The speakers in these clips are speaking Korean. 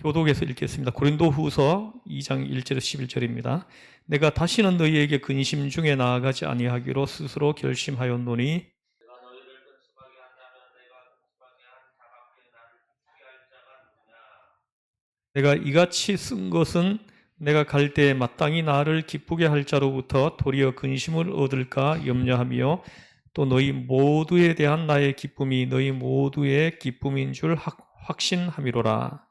교독에서 읽겠습니다. 고린도후서 2장 1절에서 11절입니다. 내가 다시는 너희에게 근심 중에 나아가지 아니하기로 스스로 결심하였노니 내가 이같이 쓴 것은 내가 갈 때에 마땅히 나를 기쁘게 할 자로부터 도리어 근심을 얻을까 염려하며 또 너희 모두에 대한 나의 기쁨이 너희 모두의 기쁨인 줄 확신함이로라.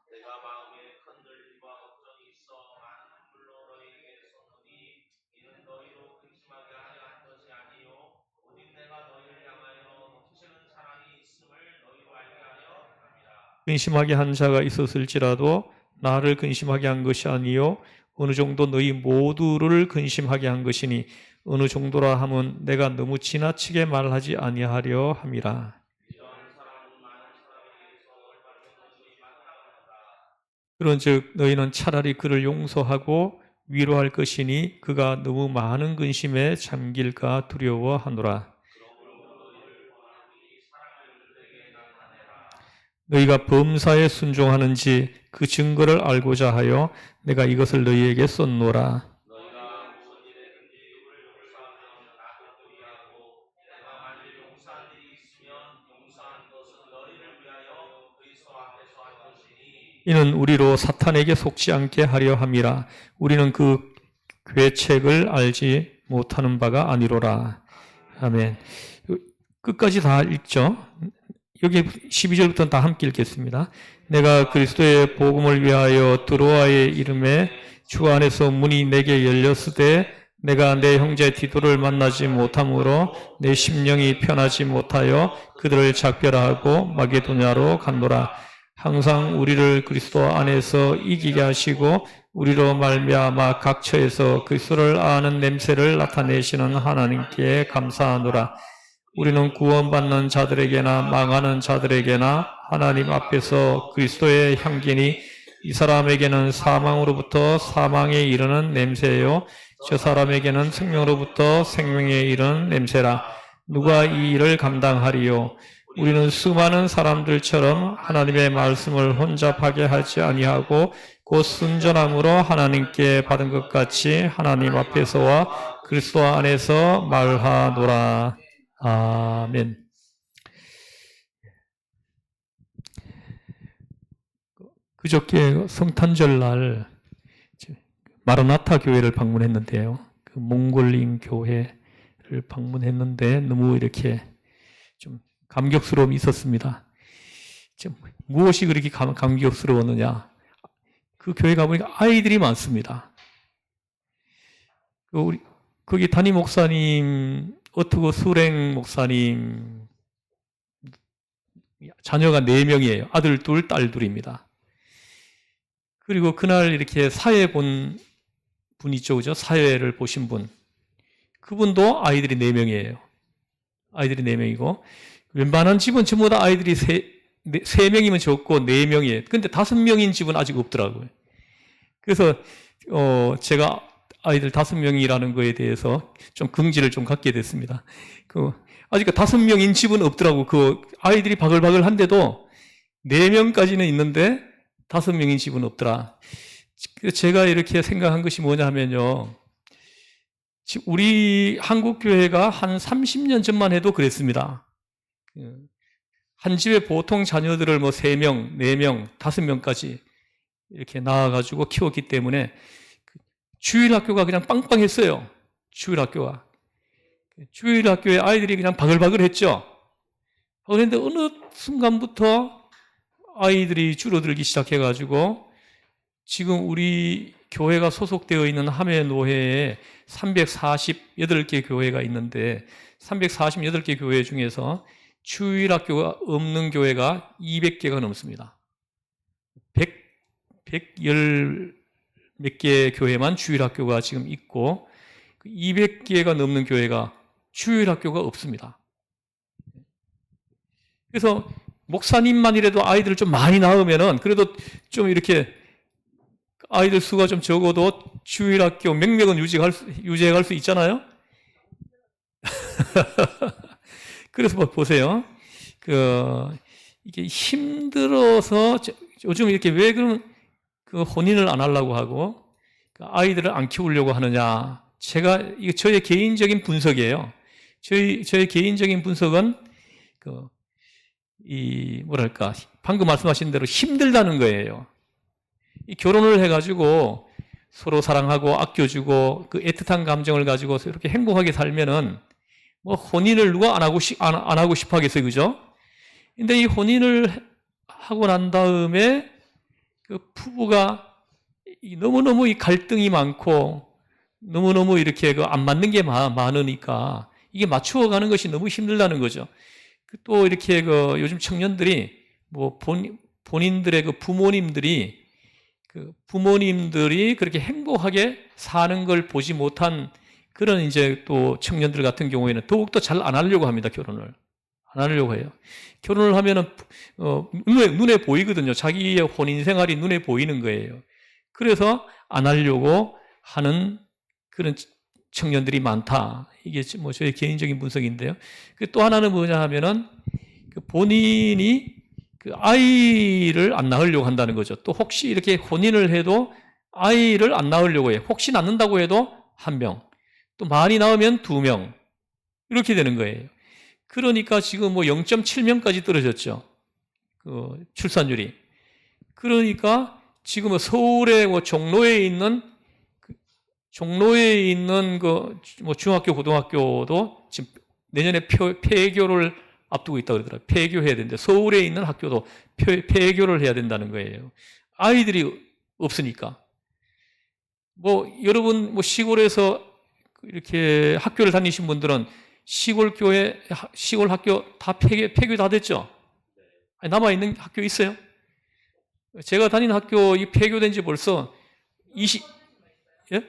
근심하게 한 자가 있었을지라도 나를 근심하게 한 것이 아니요 어느 정도 너희 모두를 근심하게 한 것이니 어느 정도라 함은 내가 너무 지나치게 말하지 아니하려 함이라. 그런즉 너희는 차라리 그를 용서하고 위로할 것이니 그가 너무 많은 근심에 잠길까 두려워하노라. 너희가 범사에 순종하는지 그 증거를 알고자 하여 내가 이것을 너희에게 썼노라. 이는 우리로 사탄에게 속지 않게 하려 함이라. 우리는 그 괴책을 알지 못하는 바가 아니로라. 아멘. 끝까지 다 읽죠. 여기 12절부터는 다 함께 읽겠습니다. 내가 그리스도의 복음을 위하여 드로아의 이름에 주 안에서 문이 내게 열렸으되 내가 내 형제 디도를 만나지 못함으로 내 심령이 편하지 못하여 그들을 작별하고 마게도냐로 갔노라. 항상 우리를 그리스도 안에서 이기게 하시고 우리로 말미암아 각처에서 그리스도를 아는 냄새를 나타내시는 하나님께 감사하노라. 우리는 구원받는 자들에게나 망하는 자들에게나 하나님 앞에서 그리스도의 향기니 이 사람에게는 사망으로부터 사망에 이르는 냄새요 저 사람에게는 생명으로부터 생명에 이르는 냄새라. 누가 이 일을 감당하리요? 우리는 수많은 사람들처럼 하나님의 말씀을 혼잡하게 하지 아니하고 곧 순전함으로 하나님께 받은 것 같이 하나님 앞에서와 그리스도 안에서 말하노라. 아멘. 그저께 성탄절 날 마라나타 교회를 방문했는데요. 그 몽골인 교회를 방문했는데 너무 이렇게 좀 감격스러움이 있었습니다. 무엇이 그렇게 감격스러웠느냐? 그 교회 가보니까 아이들이 많습니다. 거기 담임 목사님, 어트고 수랭 목사님 자녀가 4명이에요. 아들 2, 딸 2입니다. 그리고 그날 이렇게 사회 본 분 있죠, 그죠? 사회를 보신 분. 그분도 아이들이 4명이에요. 아이들이 4명이고, 웬만한 집은 전부 다 아이들이 3명이면 적고 4명이에요. 근데 5명인 집은 아직 없더라고요. 그래서, 제가 아이들 5명이라는 거에 대해서 좀 긍지를 좀 갖게 됐습니다. 아직 5명인 집은 없더라고. 아이들이 바글바글한데도 4명까지는 있는데 5명인 집은 없더라. 제가 이렇게 생각한 것이 뭐냐 하면요. 우리 한국교회가 한 30년 전만 해도 그랬습니다. 한 집에 보통 자녀들을 3명, 4명, 5명까지 이렇게 낳아가지고 키웠기 때문에 주일학교가 그냥 빵빵했어요. 주일학교가. 주일학교에 아이들이 그냥 바글바글 했죠. 그런데 어느 순간부터 아이들이 줄어들기 시작해가지고 지금 우리 교회가 소속되어 있는 함해노회에 348개 교회가 있는데 348개 교회 중에서 주일학교가 없는 교회가 200개가 넘습니다. 110 몇 개 교회만 주일학교가 지금 있고 200개가 넘는 교회가 주일학교가 없습니다. 그래서 목사님만이라도 아이들을 좀 많이 낳으면은 그래도 좀 이렇게 아이들 수가 좀 적어도 주일학교 명맥은 유지해갈 수 있잖아요. 그래서 보세요. 이게 힘들어서 요즘 이렇게 왜 그런 그 혼인을 안 하려고 하고 아이들을 안 키우려고 하느냐? 이거 저의 개인적인 분석이에요. 저의 개인적인 분석은 뭐랄까, 방금 말씀하신 대로 힘들다는 거예요. 이 결혼을 해가지고 서로 사랑하고 아껴주고 그 애틋한 감정을 가지고 이렇게 행복하게 살면은 뭐 혼인을 누가 안 하고 싶어 하겠어요, 그죠? 근데 이 혼인을 하고 난 다음에 그 부부가 너무너무 이 갈등이 많고 너무너무 이렇게 안 맞는 게 많으니까 이게 맞추어가는 것이 너무 힘들다는 거죠. 또 이렇게 요즘 청년들이 뭐 본인들의 부모님들이 그렇게 행복하게 사는 걸 보지 못한 그런 이제 또 청년들 같은 경우에는 더욱더 잘 안 하려고 합니다, 결혼을. 안 하려고 해요. 결혼을 하면은, 눈에 보이거든요. 자기의 혼인 생활이 눈에 보이는 거예요. 그래서 안 하려고 하는 그런 청년들이 많다. 이게 뭐 저의 개인적인 분석인데요. 또 하나는 뭐냐 하면은 본인이 아이를 안 낳으려고 한다는 거죠. 또 혹시 이렇게 혼인을 해도 아이를 안 낳으려고 해요. 혹시 낳는다고 해도 1명, 또 많이 낳으면 2명, 이렇게 되는 거예요. 그러니까 지금 뭐 0.7명까지 떨어졌죠. 출산율이. 그러니까 지금 서울의 뭐 종로에 있는 뭐 중학교, 고등학교도 지금 내년에 폐교를 앞두고 있다고 그러더라고요. 폐교해야 되는데 서울에 있는 학교도 폐교를 해야 된다는 거예요. 아이들이 없으니까. 뭐 여러분 뭐 시골에서 이렇게 학교를 다니신 분들은 시골 학교 다 폐교 다 됐죠? 남아 있는 학교 있어요? 제가 다니는 학교 이 폐교된 지 벌써 예?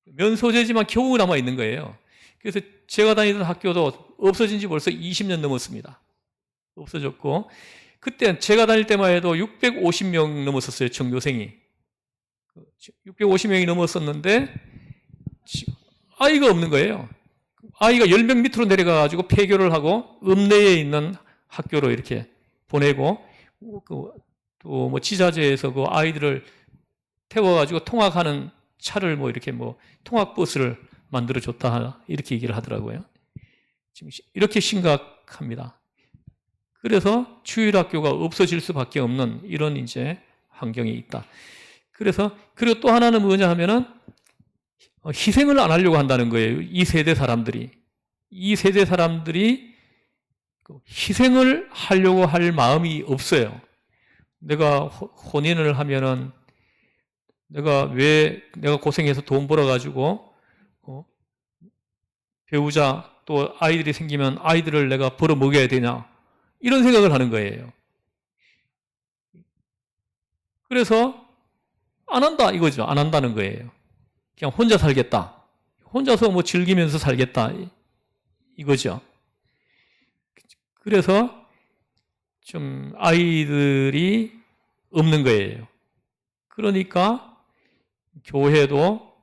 면소재지만 겨우 남아 있는 거예요. 그래서 제가 다니던 학교도 없어진 지 벌써 20년 넘었습니다. 없어졌고, 그때 제가 다닐 때만 해도 650명 넘었었어요, 전교생이. 650명이 넘었었는데, 아이가 없는 거예요. 아이가 10명 밑으로 내려가가지고 폐교를 하고, 읍내에 있는 학교로 이렇게 보내고, 또 뭐 지자체에서 그 아이들을 태워가지고 통학하는 차를 뭐 이렇게 뭐 통학버스를 만들어줬다, 이렇게 얘기를 하더라고요. 지금 이렇게 심각합니다. 그래서 주일학교가 없어질 수밖에 없는 이런 이제 환경이 있다. 그리고 또 하나는 뭐냐 하면은 희생을 안 하려고 한다는 거예요. 이 세대 사람들이 희생을 하려고 할 마음이 없어요. 내가 혼인을 하면은 내가 고생해서 돈 벌어가지고 배우자 또 아이들이 생기면 아이들을 내가 벌어 먹여야 되냐, 이런 생각을 하는 거예요. 그래서 안 한다 이거죠. 안 한다는 거예요. 그냥 혼자 살겠다. 혼자서 뭐 즐기면서 살겠다 이거죠. 그래서 좀 아이들이 없는 거예요. 그러니까 교회도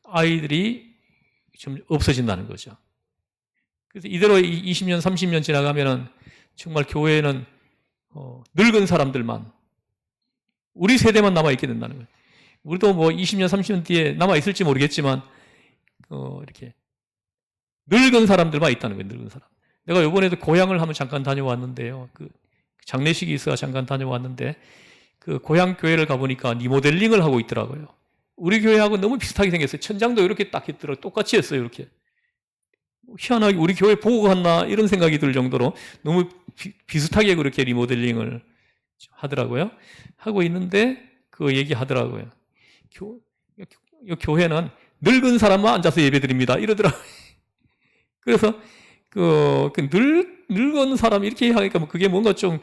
아이들이 좀 없어진다는 거죠. 그래서 이대로 20년, 30년 지나가면은 정말 교회에는 늙은 사람들만, 우리 세대만 남아있게 된다는 거예요. 우리도 뭐 20년, 30년 뒤에 남아있을지 모르겠지만, 이렇게 늙은 사람들만 있다는 거예요, 늙은 사람. 내가 이번에도 고향을 한번 잠깐 다녀왔는데요. 장례식이 있어서 잠깐 다녀왔는데, 고향 교회를 가보니까 리모델링을 하고 있더라고요. 우리 교회하고 너무 비슷하게 생겼어요. 천장도 이렇게 딱 했더라고요. 똑같이 했어요, 이렇게. 희한하게 우리 교회 보고 갔나 이런 생각이 들 정도로 너무 비슷하게 그렇게 리모델링을 하더라고요. 하고 있는데 그 얘기 하더라고요. 교회는 늙은 사람만 앉아서 예배 드립니다, 이러더라고요. 그래서 늙은 사람 이렇게 하니까 그게 뭔가 좀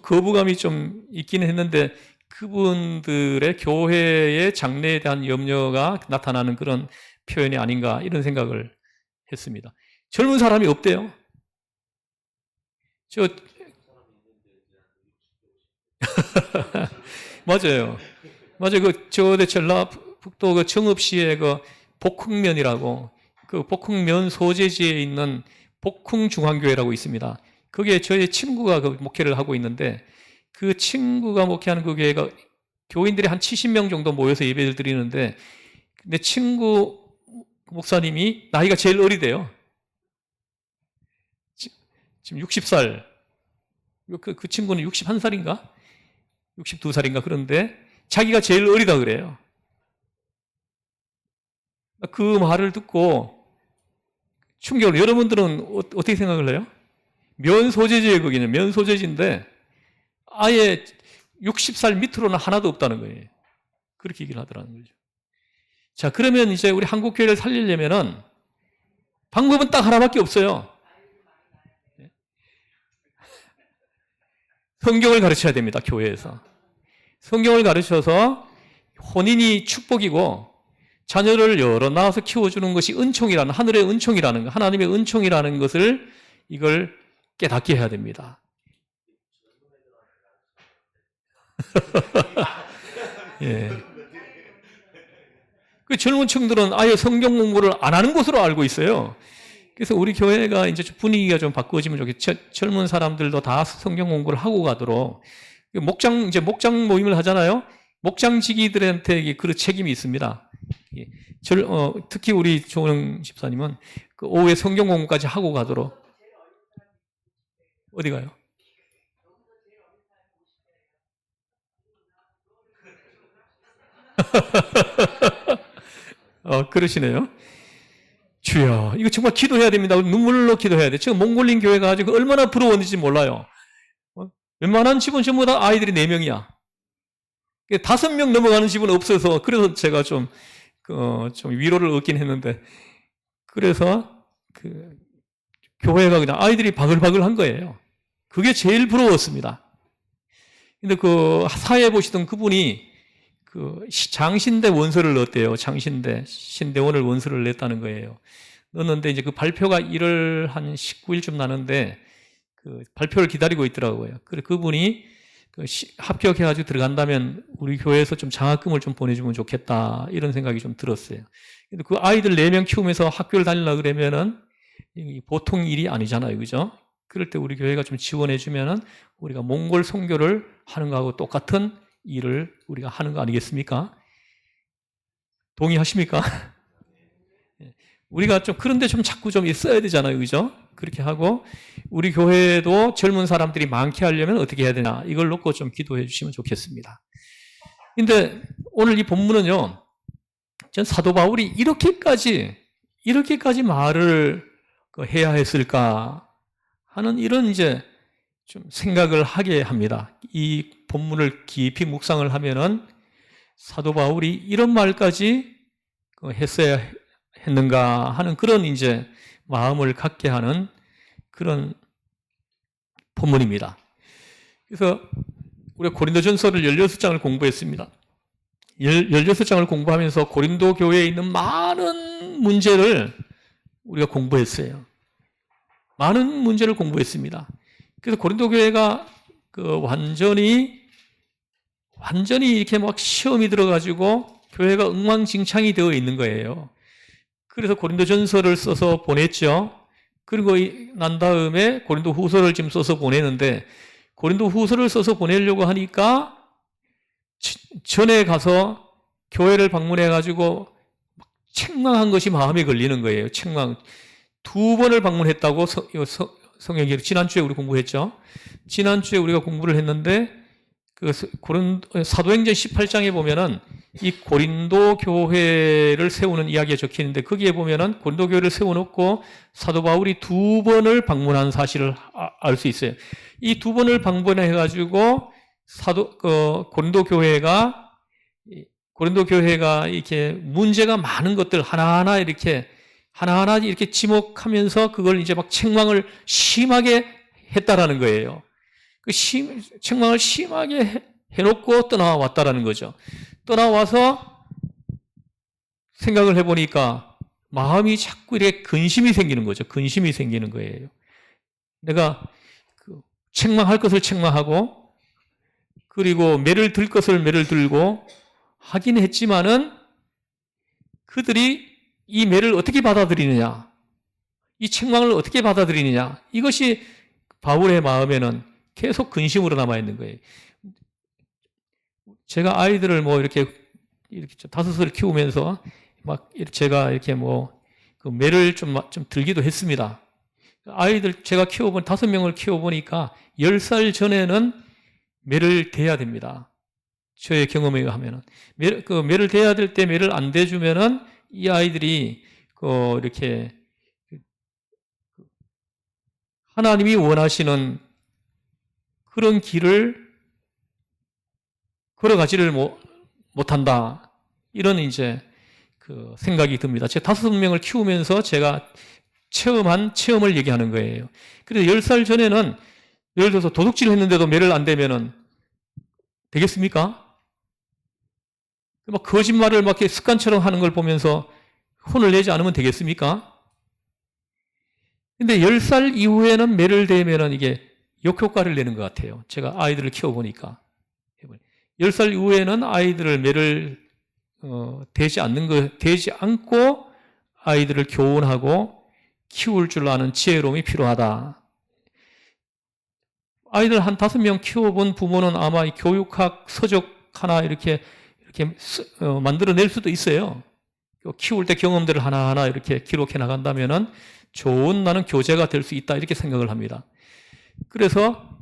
거부감이 좀 있기는 했는데, 그분들의 교회의 장래에 대한 염려가 나타나는 그런 표현이 아닌가, 이런 생각을 했습니다. 젊은 사람이 없대요. 맞아요. 저대 전라북도 청읍시의 복흥면이라고, 복흥면 소재지에 있는 복흥중앙교회라고 있습니다. 거기에 저희 친구가 목회를 하고 있는데, 그 친구가 목회하는 그 교회가 교인들이 한 70명 정도 모여서 예배를 드리는데 내 친구 목사님이 나이가 제일 어리대요. 지금 60살. 그 친구는 61살인가? 62살인가? 그런데 자기가 제일 어리다 그래요. 그 말을 듣고 충격을, 여러분들은 어떻게 생각을 해요? 면소재지예요, 거기는. 면소재지인데 아예 60살 밑으로는 하나도 없다는 거예요. 그렇게 얘기를 하더라는 거죠. 자, 그러면 이제 우리 한국교회를 살리려면은 방법은 딱 하나밖에 없어요. 성경을 가르쳐야 됩니다, 교회에서. 성경을 가르쳐서 혼인이 축복이고 자녀를 여러 낳아서 키워주는 것이 은총이라는, 하늘의 은총이라는 것, 하나님의 은총이라는 것을 이걸 깨닫게 해야 됩니다. 예. 그 젊은 층들은 아예 성경 공부를 안 하는 것으로 알고 있어요. 그래서 우리 교회가 이제 분위기가 좀 바꿔지면 좋겠죠. 젊은 사람들도 다 성경 공부를 하고 가도록. 이제 목장 모임을 하잖아요. 목장지기들한테 그 책임이 있습니다. 특히 우리 조은영 집사님은 그 오후에 성경 공부까지 하고 가도록. 어디 가요? 그러시네요. 주여, 이거 정말 기도해야 됩니다. 눈물로 기도해야 돼. 지금 몽골린 교회가 가지고 얼마나 부러웠는지 몰라요. 웬만한 집은 전부 다 아이들이 4명이야. 5명 넘어가는 집은 없어서, 그래서 제가 좀 위로를 얻긴 했는데, 그래서 교회가 그냥 아이들이 바글바글 한 거예요. 그게 제일 부러웠습니다. 근데 사회 보시던 그분이 장신대 원서를 넣었대요. 장신대, 신대원을 원서를 냈다는 거예요. 넣었는데 이제 그 발표가 1월 한 19일쯤 나는데 발표를 기다리고 있더라고요. 그래 그분이 합격해가지고 들어간다면 우리 교회에서 좀 장학금을 좀 보내주면 좋겠다, 이런 생각이 좀 들었어요. 근데 그 아이들 4명 키우면서 학교를 다니려고 그러면은 보통 일이 아니잖아요. 그죠? 그럴 때 우리 교회가 좀 지원해주면은 우리가 몽골 선교를 하는 거하고 똑같은 일을 우리가 하는 거 아니겠습니까? 동의하십니까? 우리가 좀 그런데 좀 자꾸 좀 써야 되잖아요. 그죠? 그렇게 하고 우리 교회도 젊은 사람들이 많게 하려면 어떻게 해야 되나, 이걸 놓고 좀 기도해 주시면 좋겠습니다. 근데 오늘 이 본문은요, 전 사도 바울이 이렇게까지 말을 해야 했을까 하는 이런 이제 좀 생각을 하게 합니다. 이 본문을 깊이 묵상을 하면은 사도 바울이 이런 말까지 했어야 했는가 하는 그런 이제 마음을 갖게 하는 그런 본문입니다. 그래서 우리가 고린도전서를 16장을 공부했습니다. 16장을 공부하면서 고린도 교회에 있는 많은 문제를 우리가 공부했어요. 많은 문제를 공부했습니다. 그래서 고린도 교회가 완전히 이렇게 막 시험이 들어가지고 교회가 엉망진창이 되어 있는 거예요. 그래서 고린도전서를 써서 보냈죠. 그리고 난 다음에 고린도 후서를 지금 써서 보내는데, 고린도 후서를 써서 보내려고 하니까 전에 가서 교회를 방문해가지고 책망한 것이 마음에 걸리는 거예요. 책망. 2번을 방문했다고 성경에 지난주에 우리 공부했죠. 지난주에 우리가 공부를 했는데 사도행전 18장에 보면은 이 고린도 교회를 세우는 이야기가 적혀 있는데, 거기에 보면은 고린도 교회를 세워놓고 사도 바울이 2번을 방문한 사실을 알 수 있어요. 이 2번을 방문해가지고 고린도 교회가 이렇게 문제가 많은 것들 하나하나 이렇게 지목하면서 그걸 이제 막 책망을 심하게 했다라는 거예요. 책망을 심하게 해놓고 떠나왔다라는 거죠. 떠나와서 생각을 해보니까 마음이 자꾸 이렇게 근심이 생기는 거죠. 근심이 생기는 거예요. 내가 책망할 것을 책망하고, 그리고 매를 들 것을 매를 들고 하긴 했지만은 그들이 이 매를 어떻게 받아들이느냐, 이 책망을 어떻게 받아들이느냐, 이것이 바울의 마음에는 계속 근심으로 남아있는 거예요. 제가 아이들을 뭐 이렇게 다섯을 키우면서 막 제가 이렇게 뭐 그 매를 좀 들기도 했습니다. 아이들 제가 키워본 5명을 키워보니까 10살 전에는 매를 대야 됩니다. 저의 경험에 의하면은. 매를 대야 될 때 매를 안 대주면은 이 아이들이 이렇게 하나님이 원하시는 그런 길을 걸어가지를 못한다. 이런 이제 그 생각이 듭니다. 제가 5명을 키우면서 제가 체험을 얘기하는 거예요. 그래서 10살 전에는 예를 들어서 도둑질을 했는데도 매를 안 대면은 되겠습니까? 막 거짓말을 막 이렇게 습관처럼 하는 걸 보면서 혼을 내지 않으면 되겠습니까? 근데 10살 이후에는 매를 대면은 이게 역효과를 내는 것 같아요. 제가 아이들을 키워보니까. 10살 이후에는 아이들을 매를 대지 않고 아이들을 교훈하고 키울 줄 아는 지혜로움이 필요하다. 아이들 한 5명 키워본 부모는 아마 이 교육학 서적 하나 이렇게 만들어낼 수도 있어요. 키울 때 경험들을 하나하나 이렇게 기록해 나간다면은 좋은 나는 교재가 될 수 있다. 이렇게 생각을 합니다. 그래서,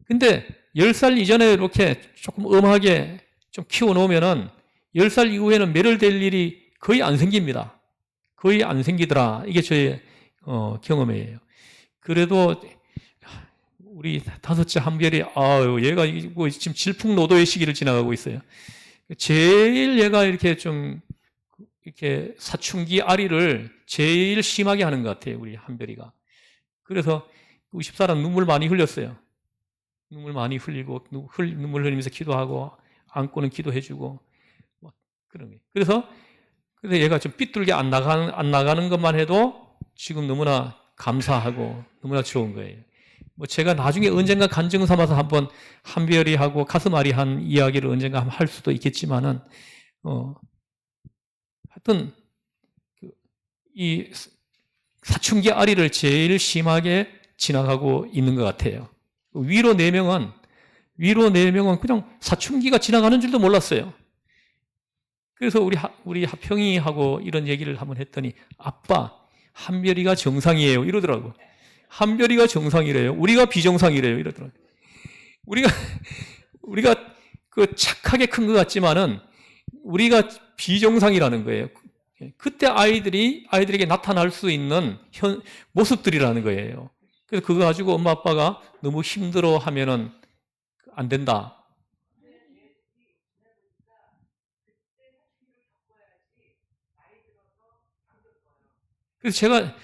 근데 10살 이전에 이렇게 조금 엄하게 좀 키워 놓으면은 10살 이후에는 매를 댈 일이 거의 안 생깁니다. 거의 안 생기더라. 이게 저의 경험이에요. 그래도 우리 5째 한별이 얘가 뭐 지금 질풍노도의 시기를 지나가고 있어요. 제일 얘가 이렇게 사춘기 아리를 제일 심하게 하는 것 같아요. 우리 한별이가. 그래서 우리 집사람 눈물 많이 흘렸어요. 눈물 많이 흘리고 눈물 흘리면서 기도하고 안고는 기도해주고 막 그런 게. 그래서 얘가 좀 삐뚤게 안 나가는 것만 해도 지금 너무나 감사하고 너무나 좋은 거예요. 뭐 제가 나중에 언젠가 간증 삼아서 한번 한별이하고 가슴앓이 한 이야기를 언젠가 할 수도 있겠지만은 하여튼 이 사춘기 아리를 제일 심하게 지나가고 있는 것 같아요. 위로 4명은 그냥 사춘기가 지나가는 줄도 몰랐어요. 그래서 우리 하평이하고 이런 얘기를 한번 했더니 아빠, 한별이가 정상이에요. 이러더라고. 한별이가 정상이래요. 우리가 비정상이래요. 이러더라고. 우리가 그 착하게 큰 것 같지만은 우리가 비정상이라는 거예요. 그때 아이들에게 나타날 수 있는 모습들이라는 거예요. 그래서 그거 가지고 엄마 아빠가 너무 힘들어 하면은 안 된다. 그래서 제가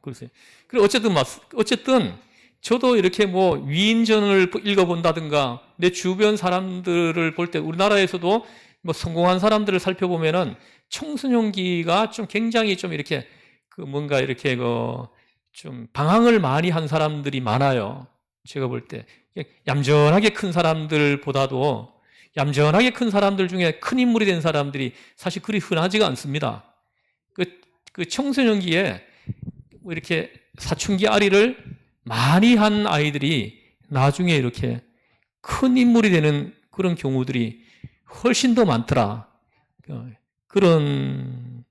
글쎄. 그래 어쨌든 저도 이렇게 뭐 위인전을 읽어본다든가 내 주변 사람들을 볼 때 우리나라에서도 뭐 성공한 사람들을 살펴보면은 청소년기가 좀 굉장히 좀 이렇게 뭔가 이렇게 좀 방황을 많이 한 사람들이 많아요. 제가 볼 때 얌전하게 큰 사람들보다도 얌전하게 큰 사람들 중에 큰 인물이 된 사람들이 사실 그리 흔하지가 않습니다. 그 청소년기에 뭐 이렇게 사춘기 아리를 많이 한 아이들이 나중에 이렇게 큰 인물이 되는 그런 경우들이 훨씬 더 많더라. 그런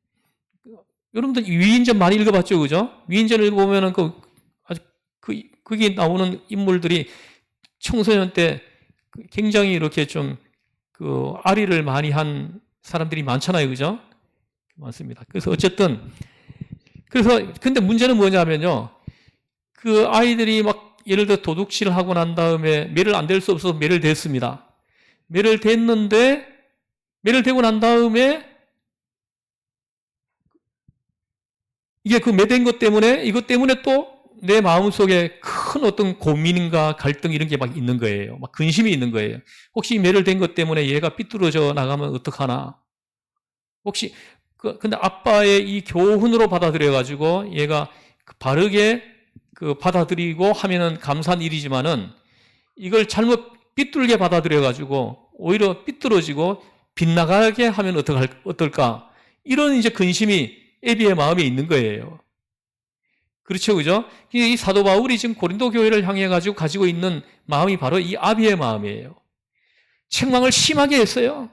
여러분들 위인전 많이 읽어봤죠, 그죠? 위인전 읽어보면은 거기 나오는 인물들이 청소년 때 굉장히 이렇게 좀 아리를 많이 한 사람들이 많잖아요, 그죠? 많습니다. 그래서 어쨌든 근데 문제는 뭐냐면요. 그 아이들이 막 예를 들어 도둑질을 하고 난 다음에 매를 안 댈 수 없어서 매를 댔습니다. 매를 대고 난 다음에 이게 그 매댄 것 때문에 이것 때문에 또 내 마음속에 큰 어떤 고민인가 갈등 이런 게 막 있는 거예요. 막 근심이 있는 거예요. 혹시 매를 댄 것 때문에 얘가 삐뚤어져 나가면 어떡하나? 혹시 근데 아빠의 이 교훈으로 받아들여가지고 얘가 바르게 받아들이고 하면은 감사한 일이지만은 이걸 잘못 삐뚤게 받아들여가지고 오히려 삐뚤어지고 빗나가게 하면 어떨까? 이런 이제 근심이 애비의 마음에 있는 거예요. 그렇죠, 그죠? 이 사도 바울이 지금 고린도 교회를 향해 가지고 있는 마음이 바로 이 아비의 마음이에요. 책망을 심하게 했어요.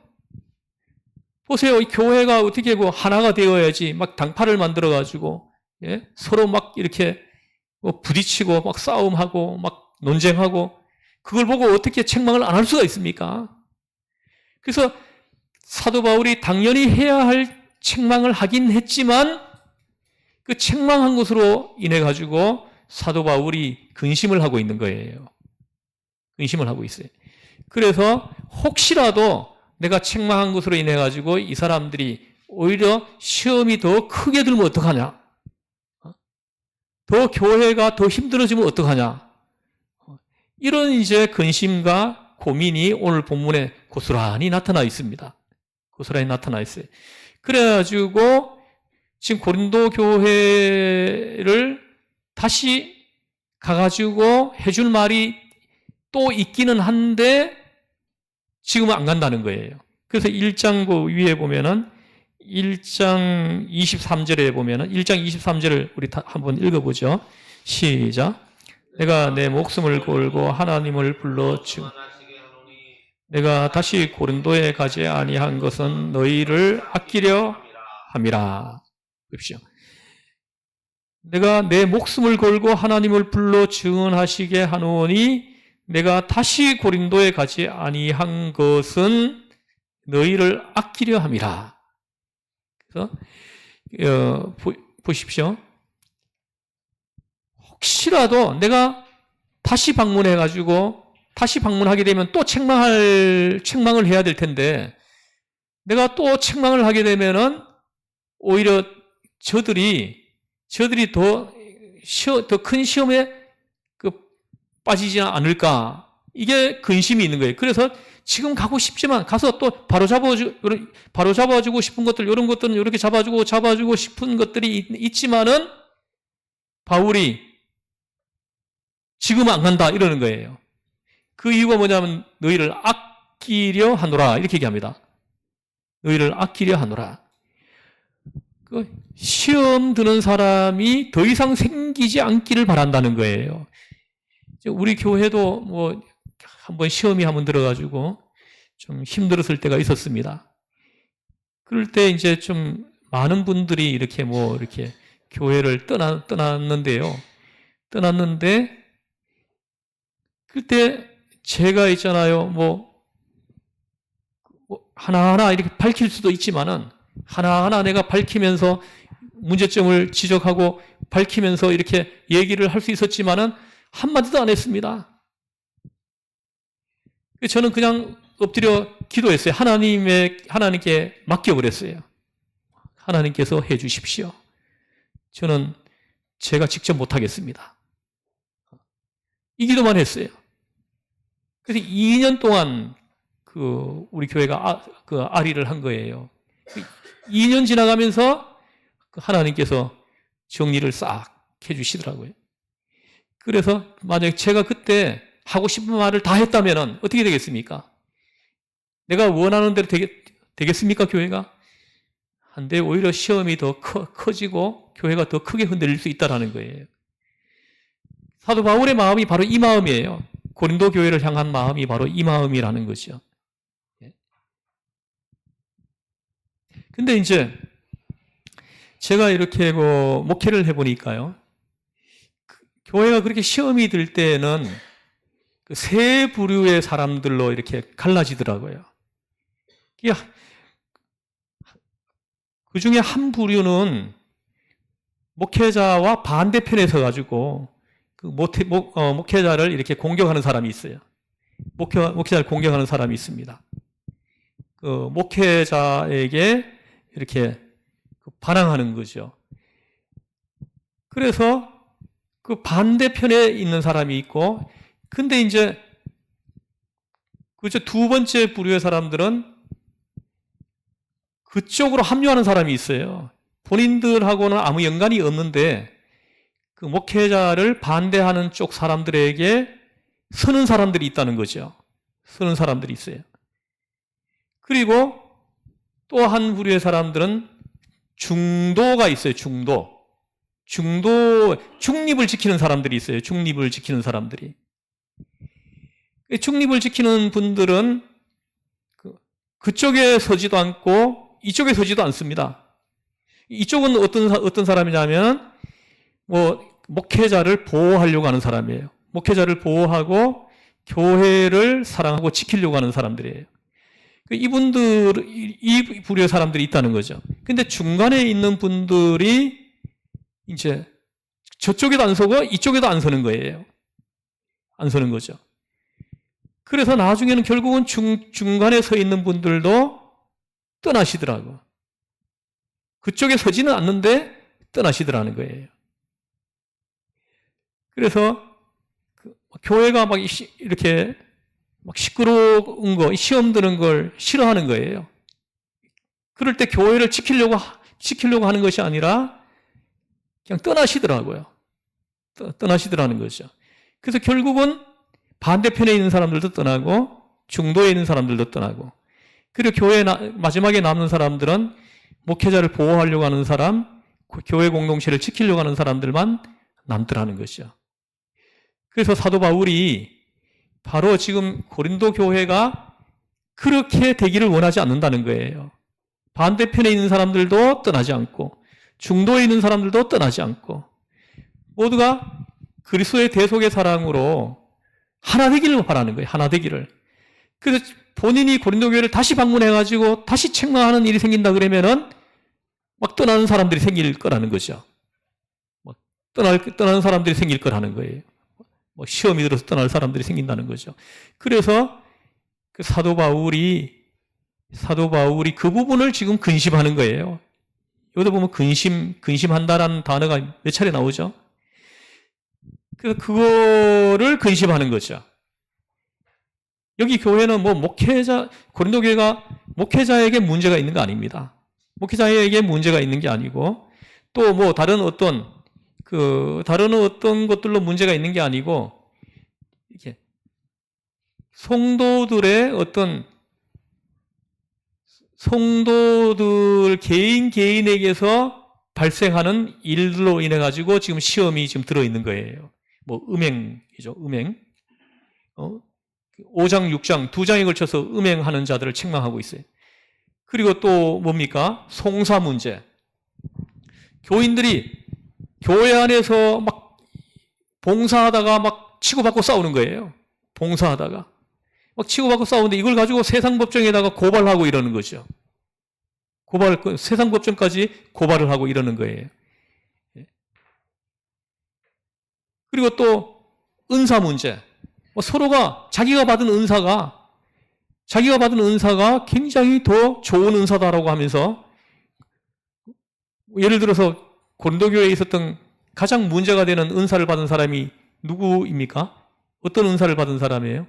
보세요, 이 교회가 어떻게 하나가 되어야지 막 당파를 만들어 가지고 서로 막 이렇게 부딪히고 막 싸움하고 막 논쟁하고 그걸 보고 어떻게 책망을 안 할 수가 있습니까? 그래서 사도 바울이 당연히 해야 할 책망을 하긴 했지만 그 책망한 것으로 인해 가지고 사도 바울이 근심을 하고 있는 거예요. 근심을 하고 있어요. 그래서 혹시라도 내가 책망한 것으로 인해 가지고 이 사람들이 오히려 시험이 더 크게 들면 어떡하냐? 더 교회가 더 힘들어지면 어떡하냐? 이런 이제 근심과 고민이 오늘 본문에 고스란히 나타나 있습니다. 고스란히 나타나 있어요. 그래가지고 지금 고린도 교회를 다시 가가지고 해줄 말이 또 있기는 한데 지금은 안 간다는 거예요. 그래서 1장 그 위에 보면은 1장 23절에 보면은 1장 23절을 우리 한번 읽어보죠. 시작. 내가 내 목숨을 걸고 하나님을 불러 내가 다시 고린도에 가지 아니한 것은 너희를 아끼려 함이라. 보십시오. 내가 내 목숨을 걸고 하나님을 불러 증언하시게 하노니 내가 다시 고린도에 가지 아니한 것은 너희를 아끼려 함이라. 그래서 보십시오. 혹시라도 내가 다시 방문하게 되면 또 책망을 해야 될 텐데 내가 또 책망을 하게 되면은 오히려 저들이 더 큰 시험에 빠지지 않을까. 이게 근심이 있는 거예요. 그래서 지금 가고 싶지만 가서 또 바로 잡아주고 싶은 것들, 이런 것들은 이렇게 잡아주고 싶은 것들이 있지만은 바울이 지금은 안 간다 이러는 거예요. 그 이유가 뭐냐면 너희를 아끼려 하노라 이렇게 얘기합니다. 너희를 아끼려 하노라. 그 시험 드는 사람이 더 이상 생기지 않기를 바란다는 거예요. 우리 교회도 뭐 한번 시험이 한번 들어가지고 좀 힘들었을 때가 있었습니다. 그럴 때 이제 좀 많은 분들이 이렇게 교회를 떠났는데 그때 제가 있잖아요. 하나하나 이렇게 밝힐 수도 있지만은 하나하나 내가 밝히면서 문제점을 지적하고 밝히면서 이렇게 얘기를 할 수 있었지만은 한마디도 안 했습니다. 저는 그냥 엎드려 기도했어요. 하나님께 맡겨버렸어요. 하나님께서 해 주십시오. 저는 제가 직접 못하겠습니다. 이 기도만 했어요. 그래서 2년 동안 우리 교회가 아리를 한 거예요. 2년 지나가면서 하나님께서 정리를 싹 해주시더라고요. 그래서 만약에 제가 그때 하고 싶은 말을 다 했다면 어떻게 되겠습니까? 내가 원하는 대로 되겠습니까, 교회가? 한데 오히려 시험이 더 커지고 교회가 더 크게 흔들릴 수 있다는 거예요. 사도 바울의 마음이 바로 이 마음이에요. 고린도 교회를 향한 마음이 바로 이 마음이라는 거죠. 근데 이제 제가 이렇게 목회를 해보니까요. 교회가 그렇게 시험이 들 때는 세 부류의 사람들로 이렇게 갈라지더라고요. 그 중에 한 부류는 목회자와 반대편에 서가지고 목회자를 이렇게 공격하는 사람이 있어요. 목회자를 공격하는 사람이 있습니다. 목회자에게 이렇게 반항하는 거죠. 그래서 그 반대편에 있는 사람이 있고, 근데 이제 두 번째 부류의 사람들은 그쪽으로 합류하는 사람이 있어요. 본인들하고는 아무 연관이 없는데 그 목회자를 반대하는 쪽 사람들에게 서는 사람들이 있다는 거죠. 서는 사람들이 있어요. 그리고 또 한 부류의 사람들은 중도가 있어요. 중도. 중립을 지키는 사람들이 있어요. 중립을 지키는 사람들이. 중립을 지키는 분들은 그쪽에 서지도 않고 이쪽에 서지도 않습니다. 이쪽은 어떤 사람이냐면, 목회자를 보호하려고 하는 사람이에요. 목회자를 보호하고 교회를 사랑하고 지키려고 하는 사람들이에요. 이 부류의 사람들이 있다는 거죠. 근데 중간에 있는 분들이 이제 저쪽에도 안 서고 이쪽에도 안 서는 거예요. 안 서는 거죠. 그래서 나중에는 결국은 중간에 서 있는 분들도 떠나시더라고. 그쪽에 서지는 않는데 떠나시더라는 거예요. 그래서 교회가 막 이렇게 막 시끄러운 거, 시험 드는 걸 싫어하는 거예요. 그럴 때 교회를 지키려고 하는 것이 아니라 그냥 떠나시더라고요. 떠나시더라는 거죠. 그래서 결국은 반대편에 있는 사람들도 떠나고 중도에 있는 사람들도 떠나고, 그리고 교회에 마지막에 남는 사람들은 목회자를 보호하려고 하는 사람, 교회 공동체를 지키려고 하는 사람들만 남더라는 것이죠. 그래서 사도 바울이 바로 지금 고린도 교회가 그렇게 되기를 원하지 않는다는 거예요. 반대편에 있는 사람들도 떠나지 않고 중도에 있는 사람들도 떠나지 않고 모두가 그리스도의 대속의 사랑으로 하나 되기를 바라는 거예요. 하나 되기를. 그래서 본인이 고린도 교회를 다시 방문해가지고 다시 책망하는 일이 생긴다 그러면은 막 떠나는 사람들이 생길 거라는 거죠. 막 떠나는 사람들이 생길 거라는 거예요. 시험이 들어서 떠날 사람들이 생긴다는 거죠. 그래서 그 사도 바울이 그 부분을 지금 근심하는 거예요. 여기다 보면 근심한다라는 단어가 몇 차례 나오죠. 그래서 그거를 근심하는 거죠. 여기 교회는 고린도 교회가 목회자에게 문제가 있는 거 아닙니다. 목회자에게 문제가 있는 게 아니고, 또 다른 어떤 것들로 문제가 있는 게 아니고, 이렇게 성도들 개인에게서 발생하는 일들로 인해 가지고 지금 시험이 지금 들어 있는 거예요. 음행이죠, 음행. 5장, 6장, 2장에 걸쳐서 음행하는 자들을 책망하고 있어요. 그리고 또 뭡니까? 송사 문제. 교인들이 교회 안에서 막 봉사하다가 막 치고받고 싸우는 거예요. 봉사하다가. 막 치고받고 싸우는데 이걸 가지고 세상법정에다가 고발하고 이러는 거죠. 세상법정까지 고발을 하고 이러는 거예요. 그리고 또 은사 문제. 서로가 자기가 받은 은사가 굉장히 더 좋은 은사다라고 하면서, 예를 들어서 고린도 교회에 있었던 가장 문제가 되는 은사를 받은 사람이 누구입니까? 어떤 은사를 받은 사람이에요?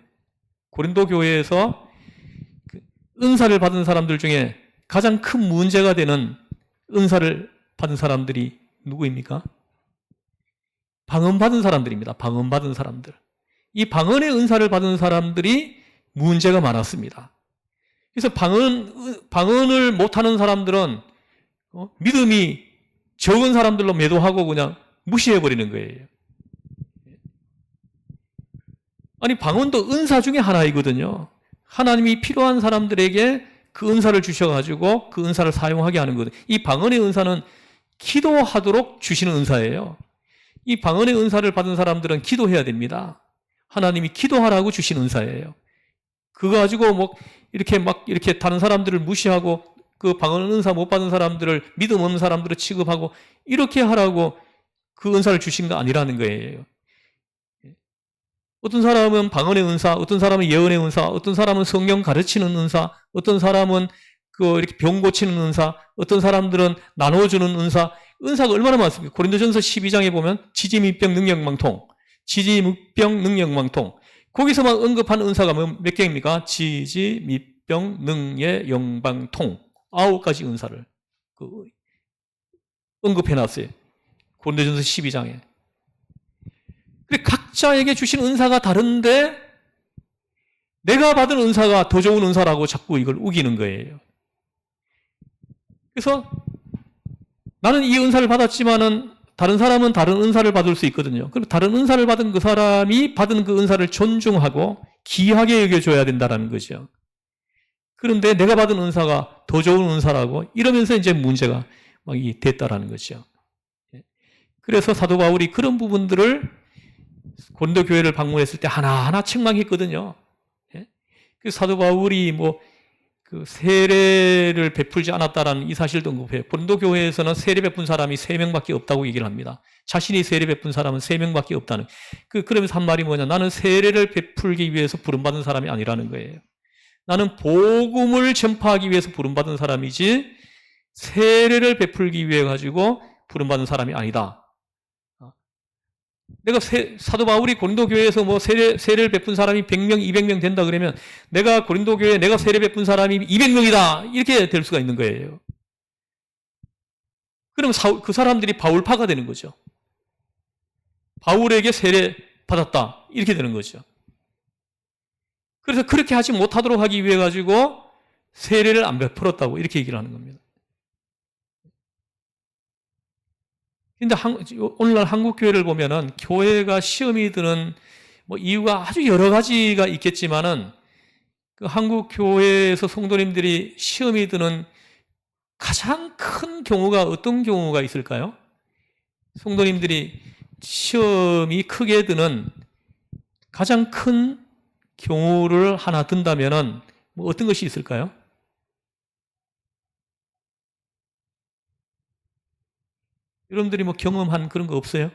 고린도 교회에서 은사를 받은 사람들 중에 가장 큰 문제가 되는 은사를 받은 사람들이 누구입니까? 방언받은 사람들입니다. 방언받은 사람들. 이 방언의 은사를 받은 사람들이 문제가 많았습니다. 그래서 방언을 못하는 사람들은 믿음이 적은 사람들로 매도하고 그냥 무시해버리는 거예요. 아니, 방언도 은사 중에 하나이거든요. 하나님이 필요한 사람들에게 그 은사를 주셔가지고 그 은사를 사용하게 하는 거거든요. 이 방언의 은사는 기도하도록 주시는 은사예요. 이 방언의 은사를 받은 사람들은 기도해야 됩니다. 하나님이 기도하라고 주신 은사예요. 그거 가지고 이렇게 다른 사람들을 무시하고 그 방언 은사 못 받은 사람들을 믿음 없는 사람들을 취급하고 이렇게 하라고 그 은사를 주신 거 아니라는 거예요. 어떤 사람은 방언의 은사, 어떤 사람은 예언의 은사, 어떤 사람은 성경 가르치는 은사, 어떤 사람은 이렇게 병 고치는 은사, 어떤 사람들은 나눠주는 은사, 은사가 얼마나 많습니까? 고린도전서 12장에 보면 지지미병 능력망통, 지지미병 능력망통. 거기서만 언급한 은사가 몇 개입니까? 지지미병 능예 영방통. 9가지 은사를 언급해놨어요. 고린도전서 12장에. 각자에게 주신 은사가 다른데 내가 받은 은사가 더 좋은 은사라고 자꾸 이걸 우기는 거예요. 그래서 나는 이 은사를 받았지만은 다른 사람은 다른 은사를 받을 수 있거든요. 그럼 다른 은사를 받은 그 사람이 받은 그 은사를 존중하고 귀하게 여겨줘야 된다는 거죠. 그런데 내가 받은 은사가 더 좋은 은사라고 이러면서 이제 문제가 막 됐다라는 거죠. 그래서 사도 바울이 그런 부분들을 고린도 교회를 방문했을 때 하나하나 책망했거든요. 그래서 사도 바울이 그 세례를 베풀지 않았다라는 이 사실도 언급해요. 고린도 교회에서는 세례 베푼 사람이 3명밖에 없다고 얘기를 합니다. 자신이 세례 베푼 사람은 3명밖에 없다는. 그러면서 한 말이 뭐냐? 나는 세례를 베풀기 위해서 부름받은 사람이 아니라는 거예요. 나는 복음을 전파하기 위해서 부름받은 사람이지 세례를 베풀기 위해 가지고 부름받은 사람이 아니다. 내가 사도 바울이 고린도 교회에서 세례를 베푼 사람이 100명, 200명 된다 그러면 내가 고린도 교회에 내가 세례 베푼 사람이 200명이다. 이렇게 될 수가 있는 거예요. 그럼 그 사람들이 바울파가 되는 거죠. 바울에게 세례 받았다. 이렇게 되는 거죠. 그래서 그렇게 하지 못하도록 하기 위해 가지고 세례를 안 베풀었다고 이렇게 얘기를 하는 겁니다. 근데 오늘날 한국 교회를 보면은 교회가 시험이 드는 이유가 아주 여러 가지가 있겠지만은 그 한국 교회에서 성도님들이 시험이 드는 가장 큰 경우가 어떤 경우가 있을까요? 성도님들이 시험이 크게 드는 가장 큰 경우를 하나 든다면은 어떤 것이 있을까요? 여러분들이 경험한 그런 거 없어요?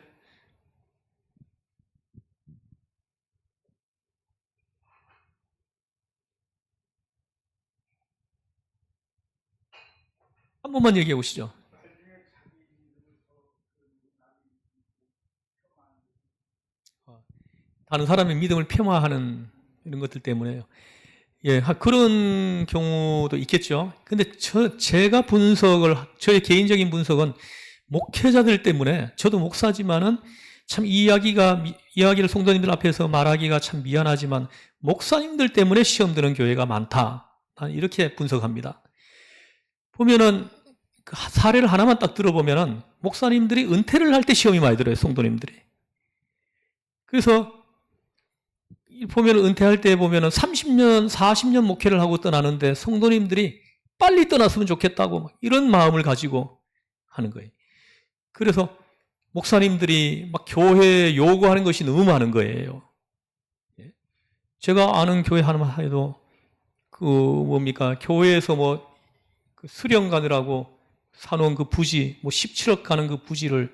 한 번만 얘기해 보시죠. 다른 사람의 믿음을 폄하하는 이런 것들 때문에요. 예, 그런 경우도 있겠죠. 근데 제가 저의 개인적인 분석은 목회자들 때문에, 저도 목사지만은 참 이야기를 성도님들 앞에서 말하기가 참 미안하지만 목사님들 때문에 시험 드는 교회가 많다. 나는 이렇게 분석합니다. 보면은 그 사례를 하나만 딱 들어보면은 목사님들이 은퇴를 할 때 시험이 많이 들어요, 성도님들이. 그래서 보면 은퇴할 때 보면은 30년, 40년 목회를 하고 떠나는데 성도님들이 빨리 떠났으면 좋겠다고 이런 마음을 가지고 하는 거예요. 그래서 목사님들이 막 교회에 요구하는 것이 너무 많은 거예요. 제가 아는 교회 하나만 해도 교회에서 그 수령 가느라고 사놓은 그 부지 17억 가는 그 부지를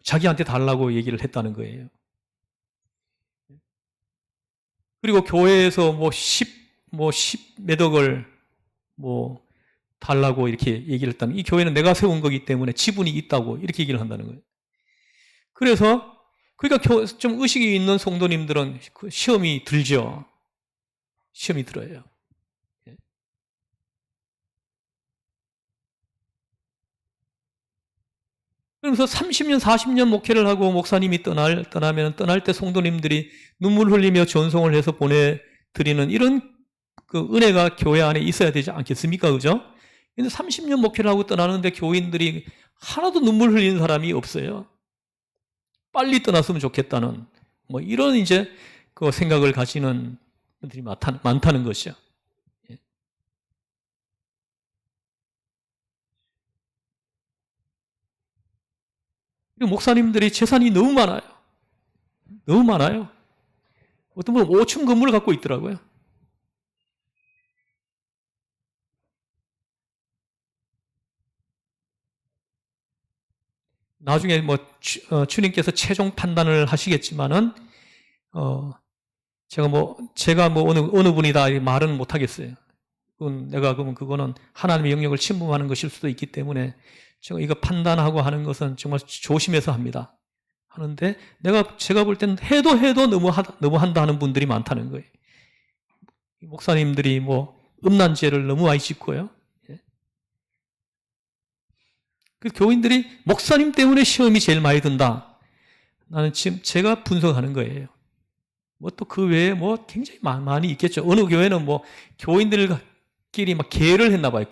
자기한테 달라고 얘기를 했다는 거예요. 그리고 교회에서 10몇 억을 달라고 이렇게 얘기를 했다는, 이 교회는 내가 세운 거기 때문에 지분이 있다고 이렇게 얘기를 한다는 거예요. 그래서 그러니까 좀 의식이 있는 성도님들은 그 시험이 들죠. 시험이 들어요. 그래서 30년, 40년 목회를 하고 목사님이 떠나면 떠날 때 성도님들이 눈물 흘리며 전송을 해서 보내드리는 이런 그 은혜가 교회 안에 있어야 되지 않겠습니까? 그죠? 근데 30년 목회를 하고 떠나는데 교인들이 하나도 눈물 흘리는 사람이 없어요. 빨리 떠났으면 좋겠다는 이런 이제 그 생각을 가지는 분들이 많다는 것이죠. 목사님들이 재산이 너무 많아요. 너무 많아요. 어떤 분은 5층 건물을 갖고 있더라고요. 나중에 주님께서 최종 판단을 하시겠지만은 제가 어느 분이다 말은 못 하겠어요. 그거는 하나님의 영역을 침범하는 것일 수도 있기 때문에 제가 이거 판단하고 하는 것은 정말 조심해서 합니다. 하는데 제가 볼 때는 해도 너무 한다 하는 분들이 많다는 거예요. 목사님들이 음란죄를 너무 많이 짓고요. 그 교인들이 목사님 때문에 시험이 제일 많이 든다. 나는 지금 제가 분석하는 거예요. 또 그 외에 굉장히 많이 있겠죠. 어느 교회는 교인들끼리 계를 했나 봐요.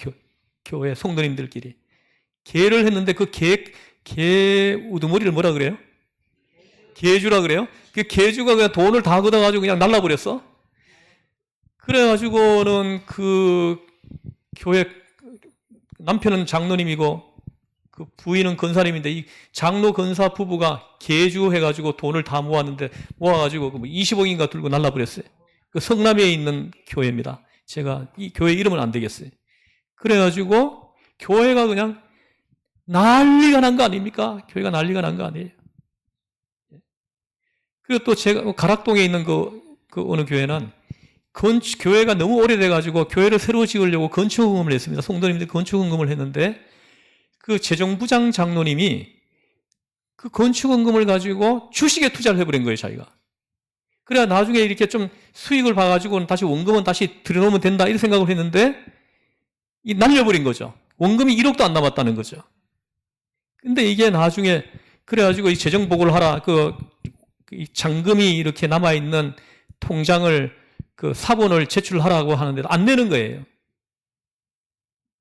교회 성도님들끼리. 계를 했는데 그 개 우두머리를 뭐라 그래요? 개주라 그래요? 그 개주가 그냥 돈을 다 걷어가지고 그냥 날라버렸어. 그래가지고는 그 교회, 남편은 장로님이고 그 부인은 권사님인데 이 장로 권사 부부가 개주 해가지고 돈을 다 모았는데 모아가지고 20억인가 들고 날라버렸어요. 그 성남에 있는 교회입니다. 제가 이 교회 이름은 안 되겠어요. 그래가지고 교회가 그냥 난리가 난 거 아닙니까? 교회가 난리가 난 거 아니에요. 그리고 또 제가 가락동에 있는 그 어느 교회는 교회가 너무 오래돼가지고 교회를 새로 지으려고 건축헌금을 했습니다. 성도님들이 건축헌금을 했는데 그 재정부장 장로님이 그 건축헌금을 가지고 주식에 투자를 해버린 거예요, 자기가. 그래야 나중에 이렇게 좀 수익을 봐가지고 다시 원금은 다시 들여놓으면 된다, 이런 생각을 했는데, 날려버린 거죠. 원금이 1억도 안 남았다는 거죠. 근데 이게 나중에, 그래가지고 이 재정보고를 하라, 이 잔금이 이렇게 남아있는 통장을, 그 사본을 제출하라고 하는데 안 내는 거예요.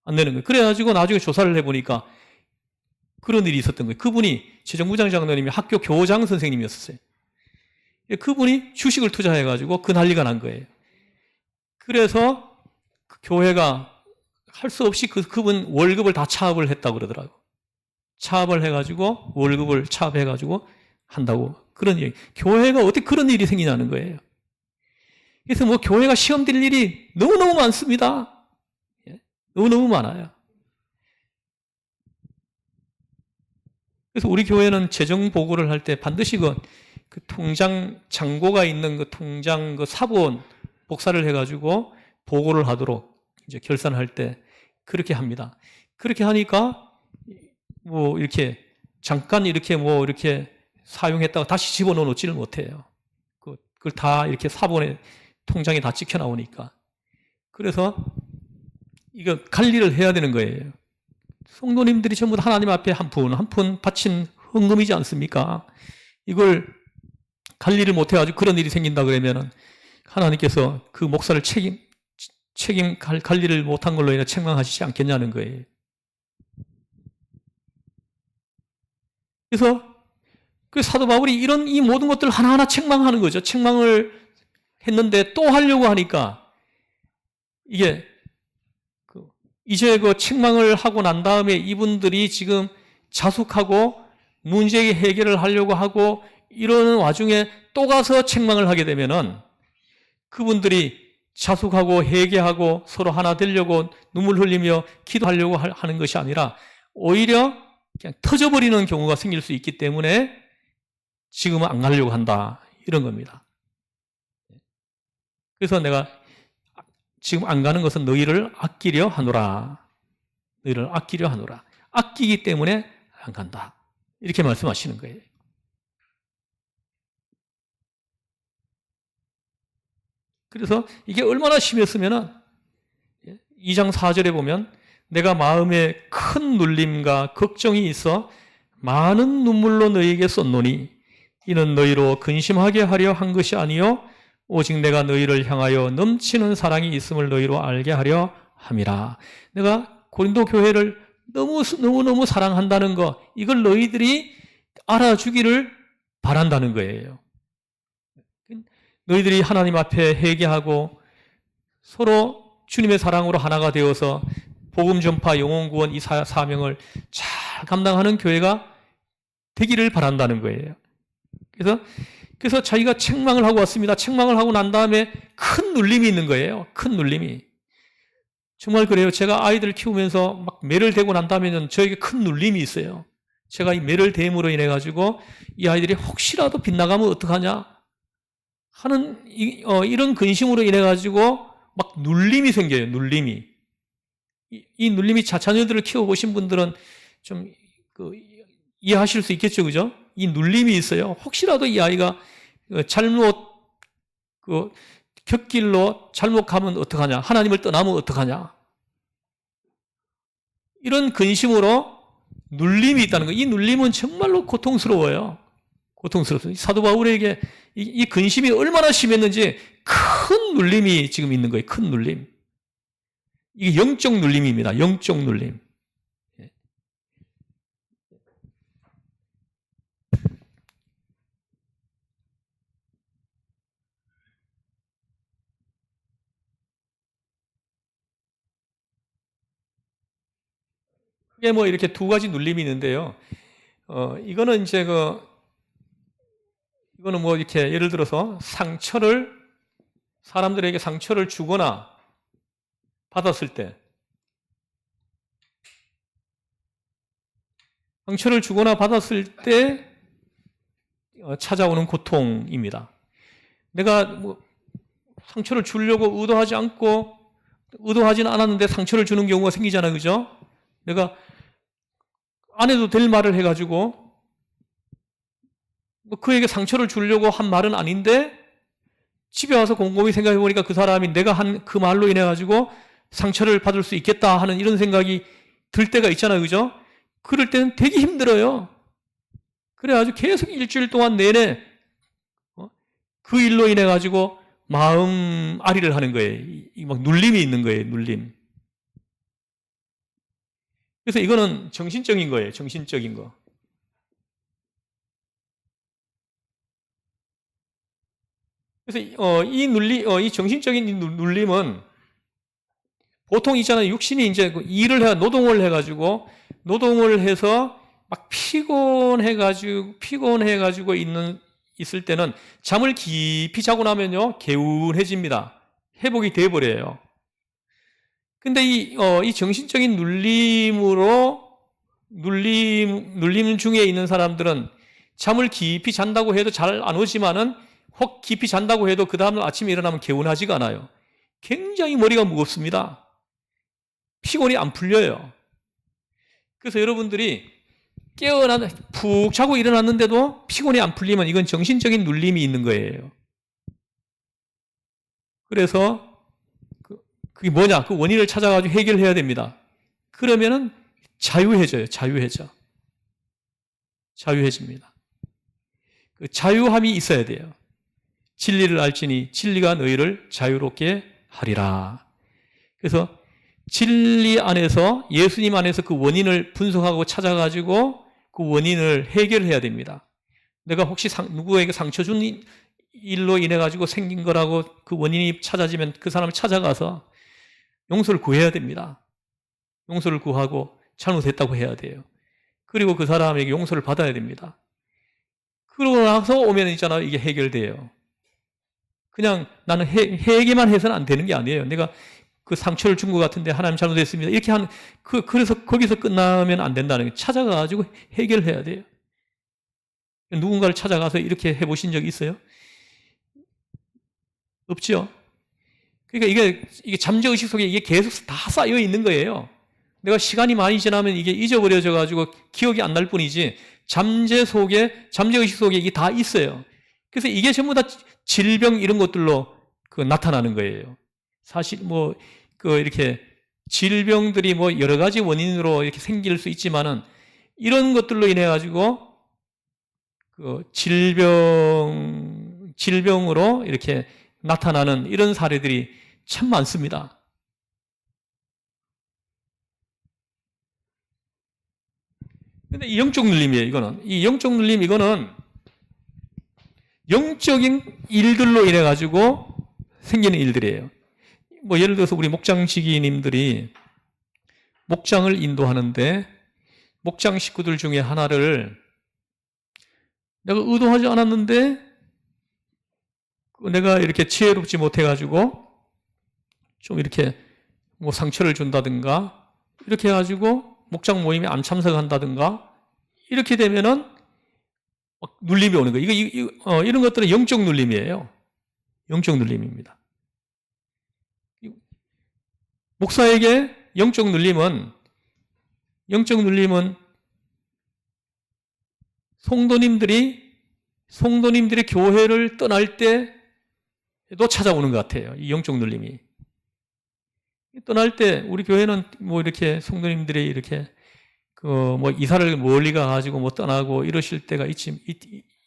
안 내는 거예요. 그래가지고 나중에 조사를 해보니까 그런 일이 있었던 거예요. 그분이 재정부장 장로님이 학교 교장 선생님이었어요. 그분이 주식을 투자해가지고 그 난리가 난 거예요. 그래서 그 교회가 할 수 없이 그분 월급을 다 차압을 했다고 그러더라고요. 차압을 해가지고 월급을 차압해가지고 한다고 그런 얘기. 교회가 어떻게 그런 일이 생기냐는 거예요. 그래서 뭐 교회가 시험될 일이 너무너무 많습니다. 너무너무 많아요. 그래서 우리 교회는 재정 보고를 할 때 반드시 그 통장 잔고가 있는 그 통장 그 사본 복사를 해가지고 보고를 하도록 이제 결산할 때 그렇게 합니다. 그렇게 하니까 뭐 이렇게 잠깐 이렇게 뭐 이렇게 사용했다가 다시 집어넣지를 못해요. 그걸 다 이렇게 사본에 통장에 다 찍혀 나오니까. 그래서 이거 관리를 해야 되는 거예요. 성도님들이 전부 다 하나님 앞에 한 푼 바친 헌금이지 않습니까? 이걸 관리를 못해가지고 그런 일이 생긴다 그러면은 하나님께서 그 목사를 관리를 못한 걸로 인해 책망하시지 않겠냐는 거예요. 그래서 그 사도 바울이 이 모든 것들을 하나하나 책망하는 거죠. 책망을 했는데 또 하려고 하니까 이게 이제 그 책망을 하고 난 다음에 이분들이 지금 자숙하고 문제 해결을 하려고 하고 이러는 와중에 또 가서 책망을 하게 되면은 그분들이 자숙하고 회개하고 서로 하나 되려고 눈물 흘리며 기도하려고 하는 것이 아니라 오히려 그냥 터져버리는 경우가 생길 수 있기 때문에 지금은 안 가려고 한다, 이런 겁니다. 그래서 내가 지금 안 가는 것은 너희를 아끼려 하노라. 너희를 아끼려 하노라. 아끼기 때문에 안 간다, 이렇게 말씀하시는 거예요. 그래서 이게 얼마나 심했으면은 2장 4절에 보면 내가 마음에 큰 눌림과 걱정이 있어 많은 눈물로 너희에게 썼노니 이는 너희로 근심하게 하려 한 것이 아니요 오직 내가 너희를 향하여 넘치는 사랑이 있음을 너희로 알게 하려 함이라. 내가 고린도 교회를 너무너무 사랑한다는 거, 이걸 너희들이 알아주기를 바란다는 거예요. 너희들이 하나님 앞에 회개하고 서로 주님의 사랑으로 하나가 되어서 복음 전파, 영혼 구원 이 사명을 잘 감당하는 교회가 되기를 바란다는 거예요. 그래서 자기가 책망을 하고 왔습니다. 책망을 하고 난 다음에 큰 눌림이 있는 거예요. 큰 눌림이. 정말 그래요. 제가 아이들을 키우면서 막 매를 대고 난 다음에는 저에게 큰 눌림이 있어요. 제가 이 매를 대임으로 인해 가지고 이 아이들이 혹시라도 빗나가면 어떡하냐 하는 이런 근심으로 인해 가지고 막 눌림이 생겨요. 눌림이. 이 눌림이 자녀들을 키워보신 분들은 좀 이해하실 수 있겠죠, 그죠? 이 눌림이 있어요. 혹시라도 이 아이가 잘못 곁길로 잘못 가면 어떡하냐? 하나님을 떠나면 어떡하냐? 이런 근심으로 눌림이 있다는 거. 이 눌림은 정말로 고통스러워요. 고통스럽습니다. 사도 바울에게 이 근심이 얼마나 심했는지 큰 눌림이 지금 있는 거예요. 큰 눌림. 이게 영적 눌림입니다. 영적 눌림. 크게 뭐 이렇게 두 가지 눌림이 있는데요. 이거는 이제 이거는 뭐 이렇게 예를 들어서 사람들에게 상처를 주거나 받았을 때, 상처를 주거나 받았을 때 찾아오는 고통입니다. 내가 뭐 상처를 주려고 의도하지는 않았는데 상처를 주는 경우가 생기잖아요. 그죠? 내가 안 해도 될 말을 해가지고 뭐 그에게 상처를 주려고 한 말은 아닌데 집에 와서 곰곰이 생각해 보니까 그 사람이 내가 한 그 말로 인해 가지고 상처를 받을 수 있겠다 하는 이런 생각이 들 때가 있잖아요. 그죠? 그럴 때는 되게 힘들어요. 그래가지고 계속 일주일 동안 내내 그 일로 인해 가지고 마음 아리를 하는 거예요. 막 눌림이 있는 거예요. 눌림. 그래서 이거는 정신적인 거예요. 정신적인 거. 그래서 이 정신적인 누림은 보통 있잖아요. 육신이 이제 노동을 해가지고 노동을 해서 막 피곤해가지고 있을 때는 잠을 깊이 자고 나면요 개운해집니다. 회복이 돼버려요. 근데 이 정신적인 눌림 중에 있는 사람들은 잠을 깊이 잔다고 해도 잘 안 오지만은 혹 깊이 잔다고 해도 그 다음날 아침에 일어나면 개운하지가 않아요. 굉장히 머리가 무겁습니다. 피곤이 안 풀려요. 그래서 여러분들이 푹 자고 일어났는데도 피곤이 안 풀리면 이건 정신적인 눌림이 있는 거예요. 그래서 그게 뭐냐? 그 원인을 찾아가지고 해결해야 됩니다. 그러면은 자유해집니다. 그 자유함이 있어야 돼요. 진리를 알지니 진리가 너희를 자유롭게 하리라. 그래서 진리 안에서 예수님 안에서 그 원인을 분석하고 찾아가지고 그 원인을 해결해야 됩니다. 내가 혹시 누구에게 상처 준 일로 인해 가지고 생긴 거라고 그 원인이 찾아지면 그 사람을 찾아가서 용서를 구해야 됩니다. 용서를 구하고 잘못했다고 해야 돼요. 그리고 그 사람에게 용서를 받아야 됩니다. 그러고 나서 오면 있잖아요. 이게 해결돼요. 그냥 나는 회개만 해서는 안 되는 게 아니에요. 내가 그 상처를 준 것 같은데 하나님 잘못했습니다. 이렇게 그래서 거기서 끝나면 안 된다는 거예요. 찾아가가지고 해결해야 돼요. 누군가를 찾아가서 이렇게 해보신 적 있어요? 없죠? 그러니까 이게 잠재의식 속에 이게 계속 다 쌓여 있는 거예요. 내가 시간이 많이 지나면 이게 잊어버려져가지고 기억이 안 날 뿐이지 잠재의식 속에 이게 다 있어요. 그래서 이게 전부 다 질병 이런 것들로 나타나는 거예요. 사실 이렇게 질병들이 여러 가지 원인으로 이렇게 생길 수 있지만은 이런 것들로 인해 가지고 질병으로 이렇게 나타나는 이런 사례들이 참 많습니다. 근데 이 영적 눌림이에요, 이거는. 이 영적 눌림, 이거는 영적인 일들로 인해 가지고 생기는 일들이에요. 예를 들어서 우리 목장지기님들이 목장을 인도하는데 목장 식구들 중에 하나를 내가 의도하지 않았는데 내가 이렇게 지혜롭지 못해가지고 좀 이렇게 상처를 준다든가 이렇게 해가지고 목장 모임에 안 참석한다든가 이렇게 되면은 눌림이 오는 거예요. 이런 것들은 영적 눌림이에요. 영적 눌림입니다. 목사에게 영적 눌림은 성도님들이 교회를 떠날 때도 찾아오는 것 같아요. 이 영적 눌림이. 떠날 때 우리 교회는 이렇게 성도님들이 이렇게 이사를 멀리 가가지고 떠나고 이러실 때가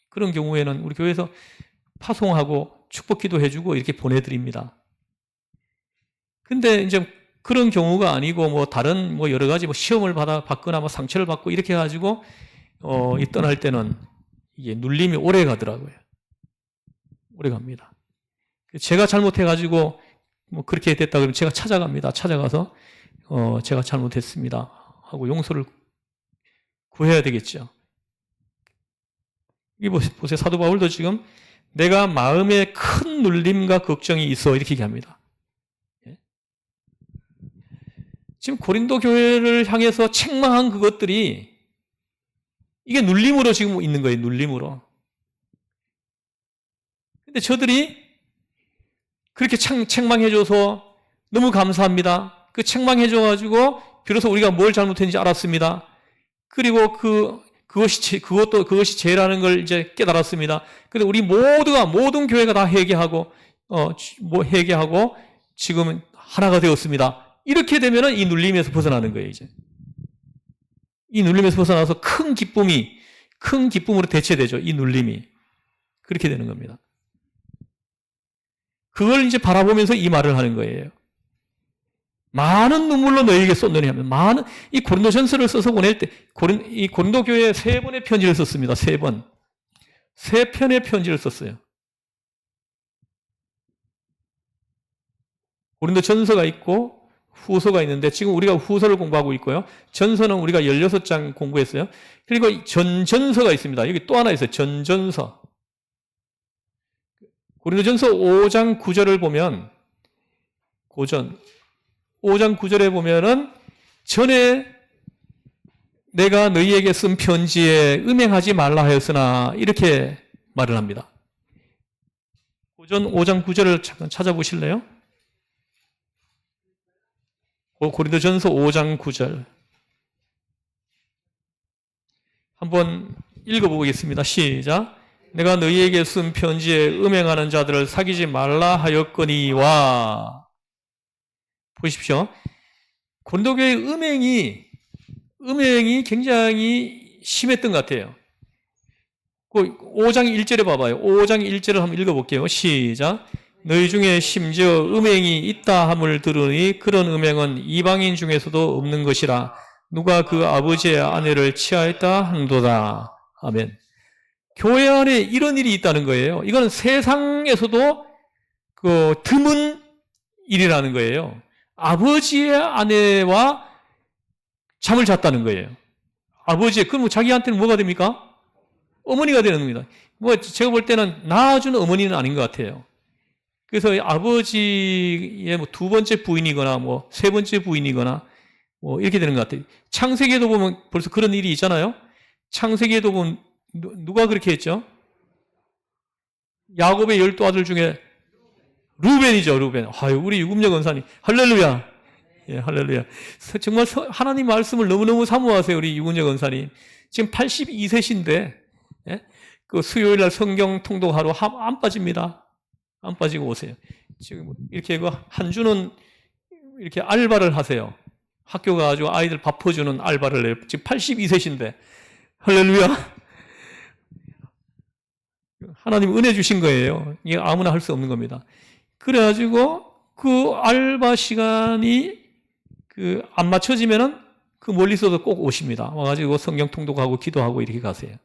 그런 경우에는 우리 교회에서 파송하고 축복기도 해주고 이렇게 보내드립니다. 근데 이제 그런 경우가 아니고 다른 여러 가지 시험을 받거나 상처를 받고 이렇게 해가지고 이 떠날 때는 이게 눌림이 오래 가더라고요. 오래 갑니다. 제가 잘못해가지고 그렇게 됐다 그러면 제가 찾아갑니다. 찾아가서 제가 잘못했습니다 하고 용서를 구해야 되겠죠. 이 보세요. 사도 바울도 지금 내가 마음에 큰 눌림과 걱정이 있어 이렇게 얘기합니다. 지금 고린도 교회를 향해서 책망한 그것들이 이게 눌림으로 지금 있는 거예요. 눌림으로. 근데 저들이 그렇게 책망해줘서 너무 감사합니다. 그 책망해줘가지고 비로소 우리가 뭘 잘못했는지 알았습니다. 그리고 그것이 죄라는 걸 이제 깨달았습니다. 근데 우리 모든 교회가 다 회개하고 회개하고 지금은 하나가 되었습니다. 이렇게 되면은 이 눌림에서 벗어나는 거예요, 이제. 이 눌림에서 벗어나서 큰 기쁨으로 대체되죠. 이 눌림이. 그렇게 되는 겁니다. 그걸 이제 바라보면서 이 말을 하는 거예요. 많은 눈물로 너희에게 쏟느니 하면 이 고린도전서를 써서 보낼 때 이 고린도 교회에 3번의 편지를 썼습니다. 3번. 3편의 편지를 썼어요. 고린도전서가 있고 후서가 있는데 지금 우리가 후서를 공부하고 있고요. 전서는 우리가 16장 공부했어요. 그리고 전전서가 있습니다. 여기 또 하나 있어요. 전전서. 고린도전서 5장 9절을 보면 5장 9절에 보면은 전에 내가 너희에게 쓴 편지에 음행하지 말라 하였으나 이렇게 말을 합니다. 5장 9절을 잠깐 찾아보실래요? 고린도전서 5장 9절 한번 읽어보겠습니다. 시작. 내가 너희에게 쓴 편지에 음행하는 자들을 사귀지 말라 하였거니와. 보십시오. 고린도 교회의 음행이 굉장히 심했던 것 같아요. 5장 1절에 봐봐요. 5장 1절을 한번 읽어볼게요. 시작. 너희 중에 심지어 음행이 있다 함을 들으니 그런 음행은 이방인 중에서도 없는 것이라 누가 그 아버지의 아내를 취하였다 한도다. 아멘. 교회 안에 이런 일이 있다는 거예요. 이건 세상에서도 드문 일이라는 거예요. 아버지의 아내와 잠을 잤다는 거예요. 그럼 자기한테는 뭐가 됩니까? 어머니가 되는 겁니다. 제가 볼 때는 낳아준 어머니는 아닌 것 같아요. 그래서 아버지의 2번째 부인이거나 3번째 부인이거나 이렇게 되는 것 같아요. 창세기에도 보면 벌써 그런 일이 있잖아요. 창세기에도 보면 누가 그렇게 했죠? 야곱의 12아들 중에 루벤이죠, 루벤. 우리 유금녀 권사님. 할렐루야. 예, 할렐루야. 정말 하나님 말씀을 너무너무 사모하세요, 우리 유금녀 권사님. 지금 82세신데, 예? 수요일 날 성경 통독하러 안 빠집니다. 안 빠지고 오세요. 지금 이렇게 한 주는 이렇게 알바를 하세요. 학교 가가지고 아이들 밥 퍼주는 알바를 해요. 지금 82세신데. 할렐루야. 하나님 은혜 주신 거예요. 이게 아무나 할 수 없는 겁니다. 그래가지고 그 알바 시간이 안 맞춰지면은 그 멀리서도 꼭 오십니다. 와가지고 성경 통독하고 기도하고 이렇게 가세요.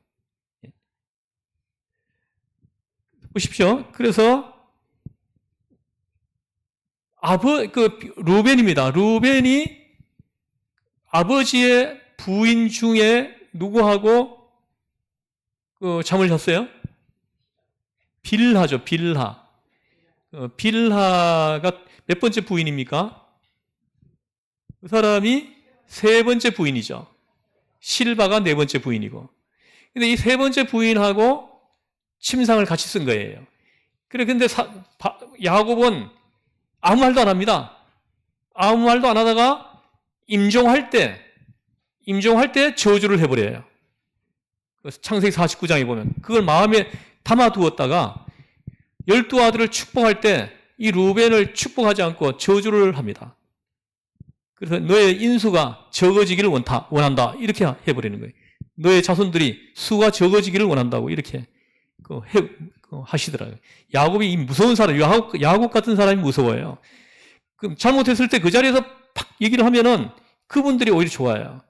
보십시오. 그래서 루벤입니다. 루벤이 아버지의 부인 중에 누구하고 잠을 잤어요? 빌하죠, 빌하. 빌하가 몇 번째 부인입니까? 그 사람이 3번째 부인이죠. 실바가 4번째 부인이고. 근데 이 3번째 부인하고 침상을 같이 쓴 거예요. 근데 야곱은 아무 말도 안 합니다. 아무 말도 안 하다가 임종할 때 저주를 해버려요. 창세기 49장에 보면 그걸 마음에 담아두었다가 12아들을 축복할 때 이 루벤을 축복하지 않고 저주를 합니다. 그래서 너의 인수가 적어지기를 원한다. 이렇게 해버리는 거예요. 너의 자손들이 수가 적어지기를 원한다고 이렇게 하시더라고요. 야곱이 무서운 사람, 야곱 같은 사람이 무서워요. 그럼 잘못했을 때 그 자리에서 팍 얘기를 하면은 그분들이 오히려 좋아요.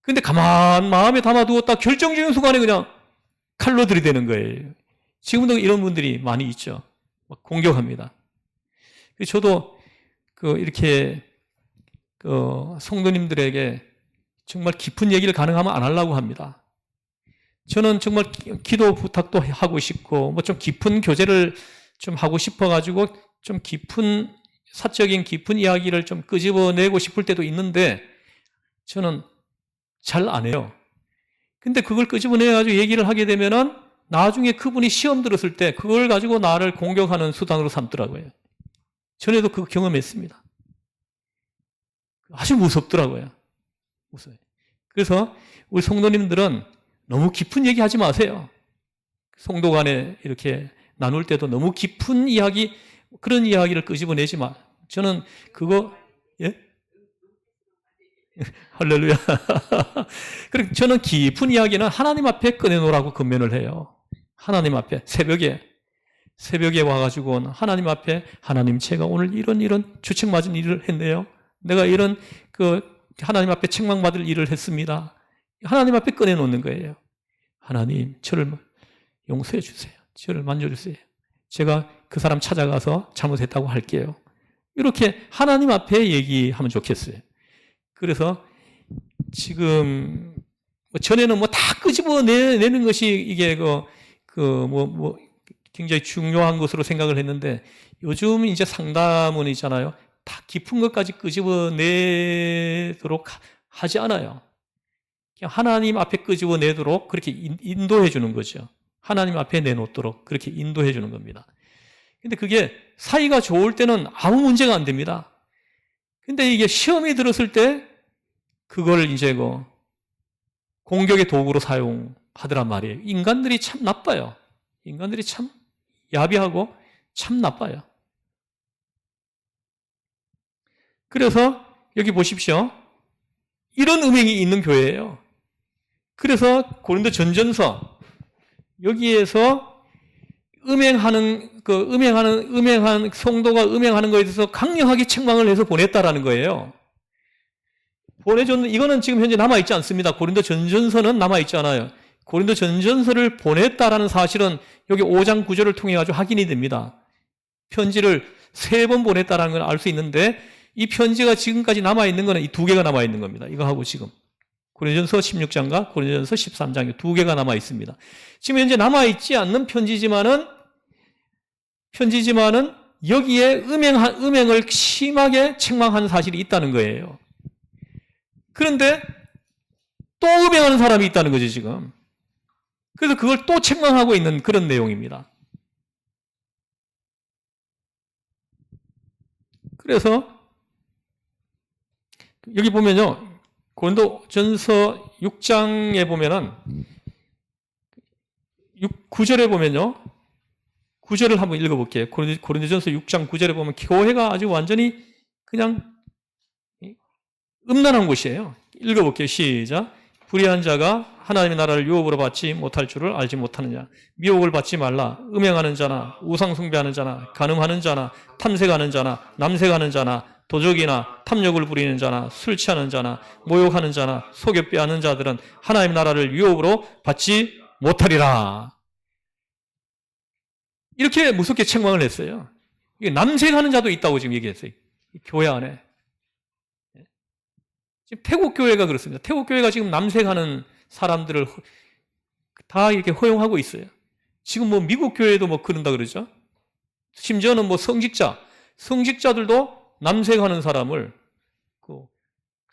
근데 가만 마음에 담아두었다 결정적인 순간에 그냥 칼로 들이대는 거예요. 지금도 이런 분들이 많이 있죠. 막 공격합니다. 저도 이렇게 성도님들에게 정말 깊은 얘기를 가능하면 안 하려고 합니다. 저는 정말 기도 부탁도 하고 싶고 뭐 좀 깊은 교제를 좀 하고 싶어가지고 좀 깊은 사적인 깊은 이야기를 좀 끄집어내고 싶을 때도 있는데 저는 잘 안 해요. 근데 그걸 끄집어내가지고 얘기를 하게 되면은 나중에 그분이 시험 들었을 때 그걸 가지고 나를 공격하는 수단으로 삼더라고요. 전에도 그 경험했습니다. 아주 무섭더라고요. 무서워요. 그래서 우리 성도님들은 너무 깊은 얘기 하지 마세요. 성도 간에 이렇게 나눌 때도 너무 깊은 이야기, 그런 이야기를 끄집어내지 마. 저는 그거, 예? 할렐루야. 그리고 저는 깊은 이야기는 하나님 앞에 꺼내놓으라고 권면을 해요. 하나님 앞에, 새벽에 와가지고 하나님 앞에, 하나님 제가 오늘 이런 주책맞은 일을 했네요. 내가 이런 하나님 앞에 책망받을 일을 했습니다. 하나님 앞에 꺼내놓는 거예요. 하나님, 저를 용서해 주세요. 저를 만져주세요. 제가 그 사람 찾아가서 잘못했다고 할게요. 이렇게 하나님 앞에 얘기하면 좋겠어요. 그래서 지금 전에는 뭐 다 끄집어내는 것이 이게 굉장히 중요한 것으로 생각을 했는데 요즘 이제 상담은 있잖아요. 다 깊은 것까지 끄집어내도록 하지 않아요. 그냥 하나님 앞에 끄집어내도록 그렇게 인도해 주는 거죠. 하나님 앞에 내놓도록 그렇게 인도해 주는 겁니다. 근데 그게 사이가 좋을 때는 아무 문제가 안 됩니다. 근데 이게 시험이 들었을 때 그걸 이제 공격의 도구로 사용하더란 말이에요. 인간들이 참 나빠요. 인간들이 참 야비하고 참 나빠요. 그래서 여기 보십시오. 이런 음행이 있는 교회예요. 그래서 고린도 전전서 여기에서 음행하는 성도가 음행하는 것에 대해서 강력하게 책망을 해서 보냈다라는 거예요. 이거는 지금 현재 남아있지 않습니다. 고린도 전전서는 남아있지 않아요. 고린도 전전서를 보냈다라는 사실은 여기 5장 9절을 통해 가지고 확인이 됩니다. 편지를 3번 보냈다라는 걸 알 수 있는데 이 편지가 지금까지 남아있는 거는 이 2개가 남아있는 겁니다. 이거하고 지금. 고린도전서 16장과 고린도전서 13장 2개가 남아있습니다. 지금 현재 남아있지 않는 편지지만은 여기에 음행을 심하게 책망하는 사실이 있다는 거예요. 그런데 또 음행하는 사람이 있다는 거죠, 지금. 그래서 그걸 또 책망하고 있는 그런 내용입니다. 그래서 여기 보면요. 고린도전서 6장에 보면은 9절에 보면요. 9절을 한번 읽어볼게요. 고린도전서 6장 9절에 보면 교회가 아주 완전히 그냥 음란한 곳이에요. 읽어볼게요. 시작. 불의한 자가 하나님의 나라를 유업으로 받지 못할 줄을 알지 못하느냐. 미혹을 받지 말라. 음행하는 자나 우상 숭배하는 자나 간음하는 자나 탐색하는 자나 남색하는 자나 도적이나 탐욕을 부리는 자나 술 취하는 자나 모욕하는 자나 속여 빼앗는 자들은 하나님의 나라를 유업으로 받지 못하리라. 이렇게 무섭게 책망을 했어요. 이게 남색하는 자도 있다고 지금 얘기했어요. 교회 안에. 지금 태국 교회가 그렇습니다. 태국 교회가 지금 남색하는 사람들을 다 이렇게 허용하고 있어요. 지금 뭐 미국 교회도 뭐 그런다 그러죠. 심지어는 뭐 성직자들도 남색하는 사람을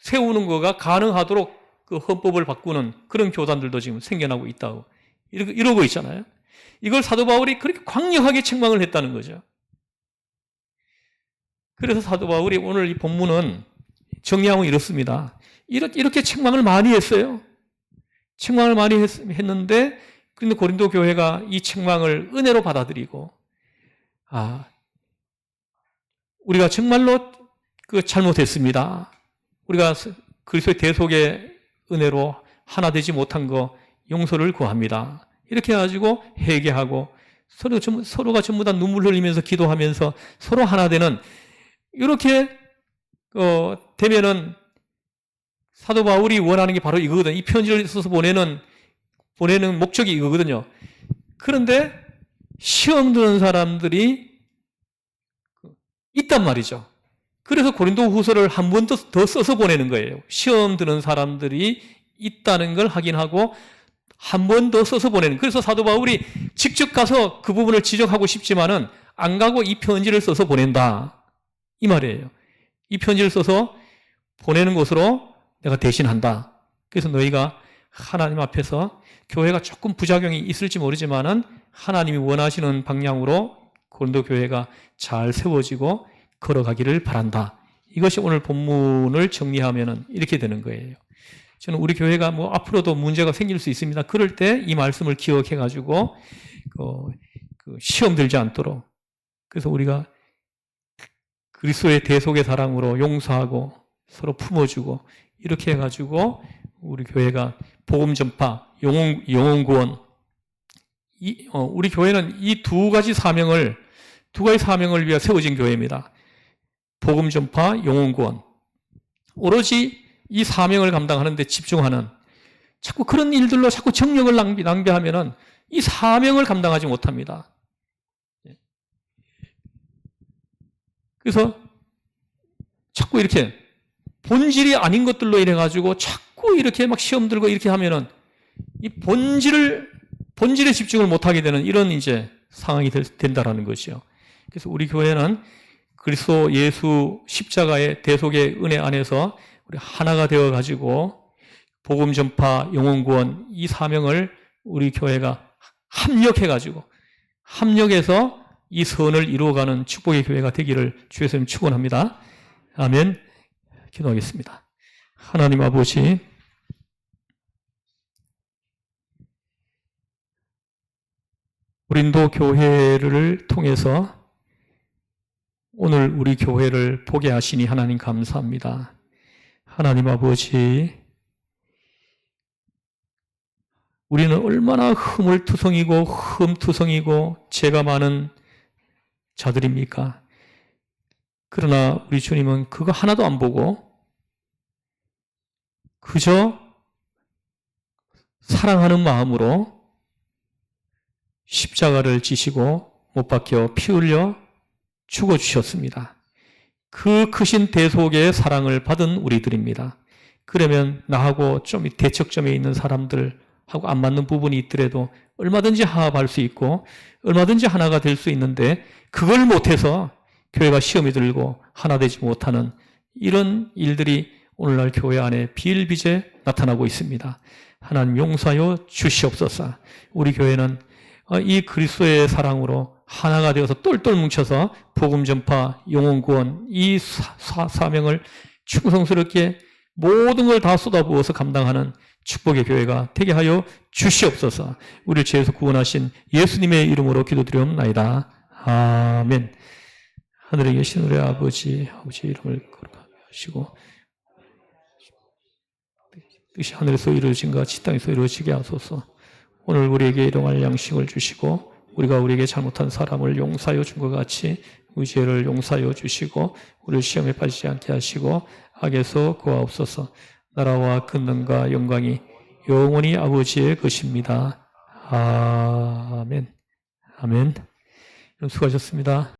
세우는 거가 가능하도록 그 헌법을 바꾸는 그런 교단들도 지금 생겨나고 있다고 이러고 있잖아요. 이걸 사도 바울이 그렇게 강력하게 책망을 했다는 거죠. 그래서 사도 바울이 오늘 이 본문은 정리하면 이렇습니다. 이렇게 책망을 많이 했어요. 책망을 많이 했는데 그런데 고린도 교회가 이 책망을 은혜로 받아들이고 우리가 정말로 잘못했습니다. 우리가 그리스도의 대속의 은혜로 하나 되지 못한 거 용서를 구합니다. 이렇게 해가지고 회개하고 서로가 전부 다 눈물 흘리면서 기도하면서 서로 하나 되는 이렇게 되면은 사도 바울이 원하는 게 바로 이거거든요. 이 편지를 써서 보내는 목적이 이거거든요. 그런데 시험 드는 사람들이 있단 말이죠. 그래서 고린도 후서를 한 번 더 써서 보내는 거예요. 시험 드는 사람들이 있다는 걸 확인하고 한 번 더 써서 보내는. 그래서 사도 바울이 직접 가서 그 부분을 지적하고 싶지만은 안 가고 이 편지를 써서 보낸다. 이 말이에요. 이 편지를 써서 보내는 것으로 내가 대신한다. 그래서 너희가 하나님 앞에서 교회가 조금 부작용이 있을지 모르지만은 하나님이 원하시는 방향으로 고린도 교회가 잘 세워지고 걸어가기를 바란다. 이것이 오늘 본문을 정리하면은 이렇게 되는 거예요. 저는 우리 교회가 앞으로도 문제가 생길 수 있습니다. 그럴 때 이 말씀을 기억해가지고 시험 들지 않도록. 그래서 우리가 그리스도의 대속의 사랑으로 용서하고 서로 품어주고 이렇게 해가지고 우리 교회가 복음 전파, 영혼 구원. 우리 교회는 이 두 가지 사명을 위해 세워진 교회입니다. 복음 전파, 영혼 구원. 오로지 이 사명을 감당하는 데 집중하는, 자꾸 그런 일들로 자꾸 정력을 낭비하면은 이 사명을 감당하지 못합니다. 그래서 자꾸 이렇게 본질이 아닌 것들로 인해가지고 자꾸 이렇게 막 시험 들고 이렇게 하면은 이 본질에 집중을 못하게 되는 이런 이제 상황이 된다라는 것이요. 그래서 우리 교회는 그리스도 예수 십자가의 대속의 은혜 안에서 우리 하나가 되어가지고 복음 전파, 영혼 구원 이 사명을 우리 교회가 합력해서 이 선을 이루어가는 축복의 교회가 되기를 주의 이름 축원합니다. 아멘. 기도하겠습니다. 하나님 아버지, 고린도 교회를 통해서 오늘 우리 교회를 보게 하시니 하나님 감사합니다. 하나님 아버지, 우리는 얼마나 흠투성이고 죄가 많은 자들입니까? 그러나 우리 주님은 그거 하나도 안 보고 그저 사랑하는 마음으로 십자가를 지시고 못 박혀 피 흘려 죽어주셨습니다. 그 크신 대속의 사랑을 받은 우리들입니다. 그러면 나하고 좀 대척점에 있는 사람들하고 안 맞는 부분이 있더라도 얼마든지 화합할 수 있고 얼마든지 하나가 될 수 있는데 그걸 못해서 교회가 시험이 들고 하나 되지 못하는 이런 일들이 오늘날 교회 안에 비일비재 나타나고 있습니다. 하나님 용서하여 주시옵소서. 우리 교회는 이 그리스도의 사랑으로 하나가 되어서 똘똘 뭉쳐서 복음 전파, 영혼 구원 이 사명을 충성스럽게 모든 걸 다 쏟아부어서 감당하는 축복의 교회가 되게 하여 주시옵소서. 우리를 죄에서 구원하신 예수님의 이름으로 기도드리옵나이다. 아멘. 하늘에 계신 우리 아버지의 이름을 거룩하게 하시고 뜻이 하늘에서 이루어진 것 같이 땅에서 이루어지게 하소서. 오늘 우리에게 일용할 양식을 주시고 우리가 우리에게 잘못한 사람을 용서하여 준 것 같이 우리 죄를 용서하여 주시고 우리를 시험에 빠지지 않게 하시고 악에서 구하옵소서. 나라와 권능과 영광이 영원히 아버지의 것입니다. 아멘. 아멘. 수고하셨습니다.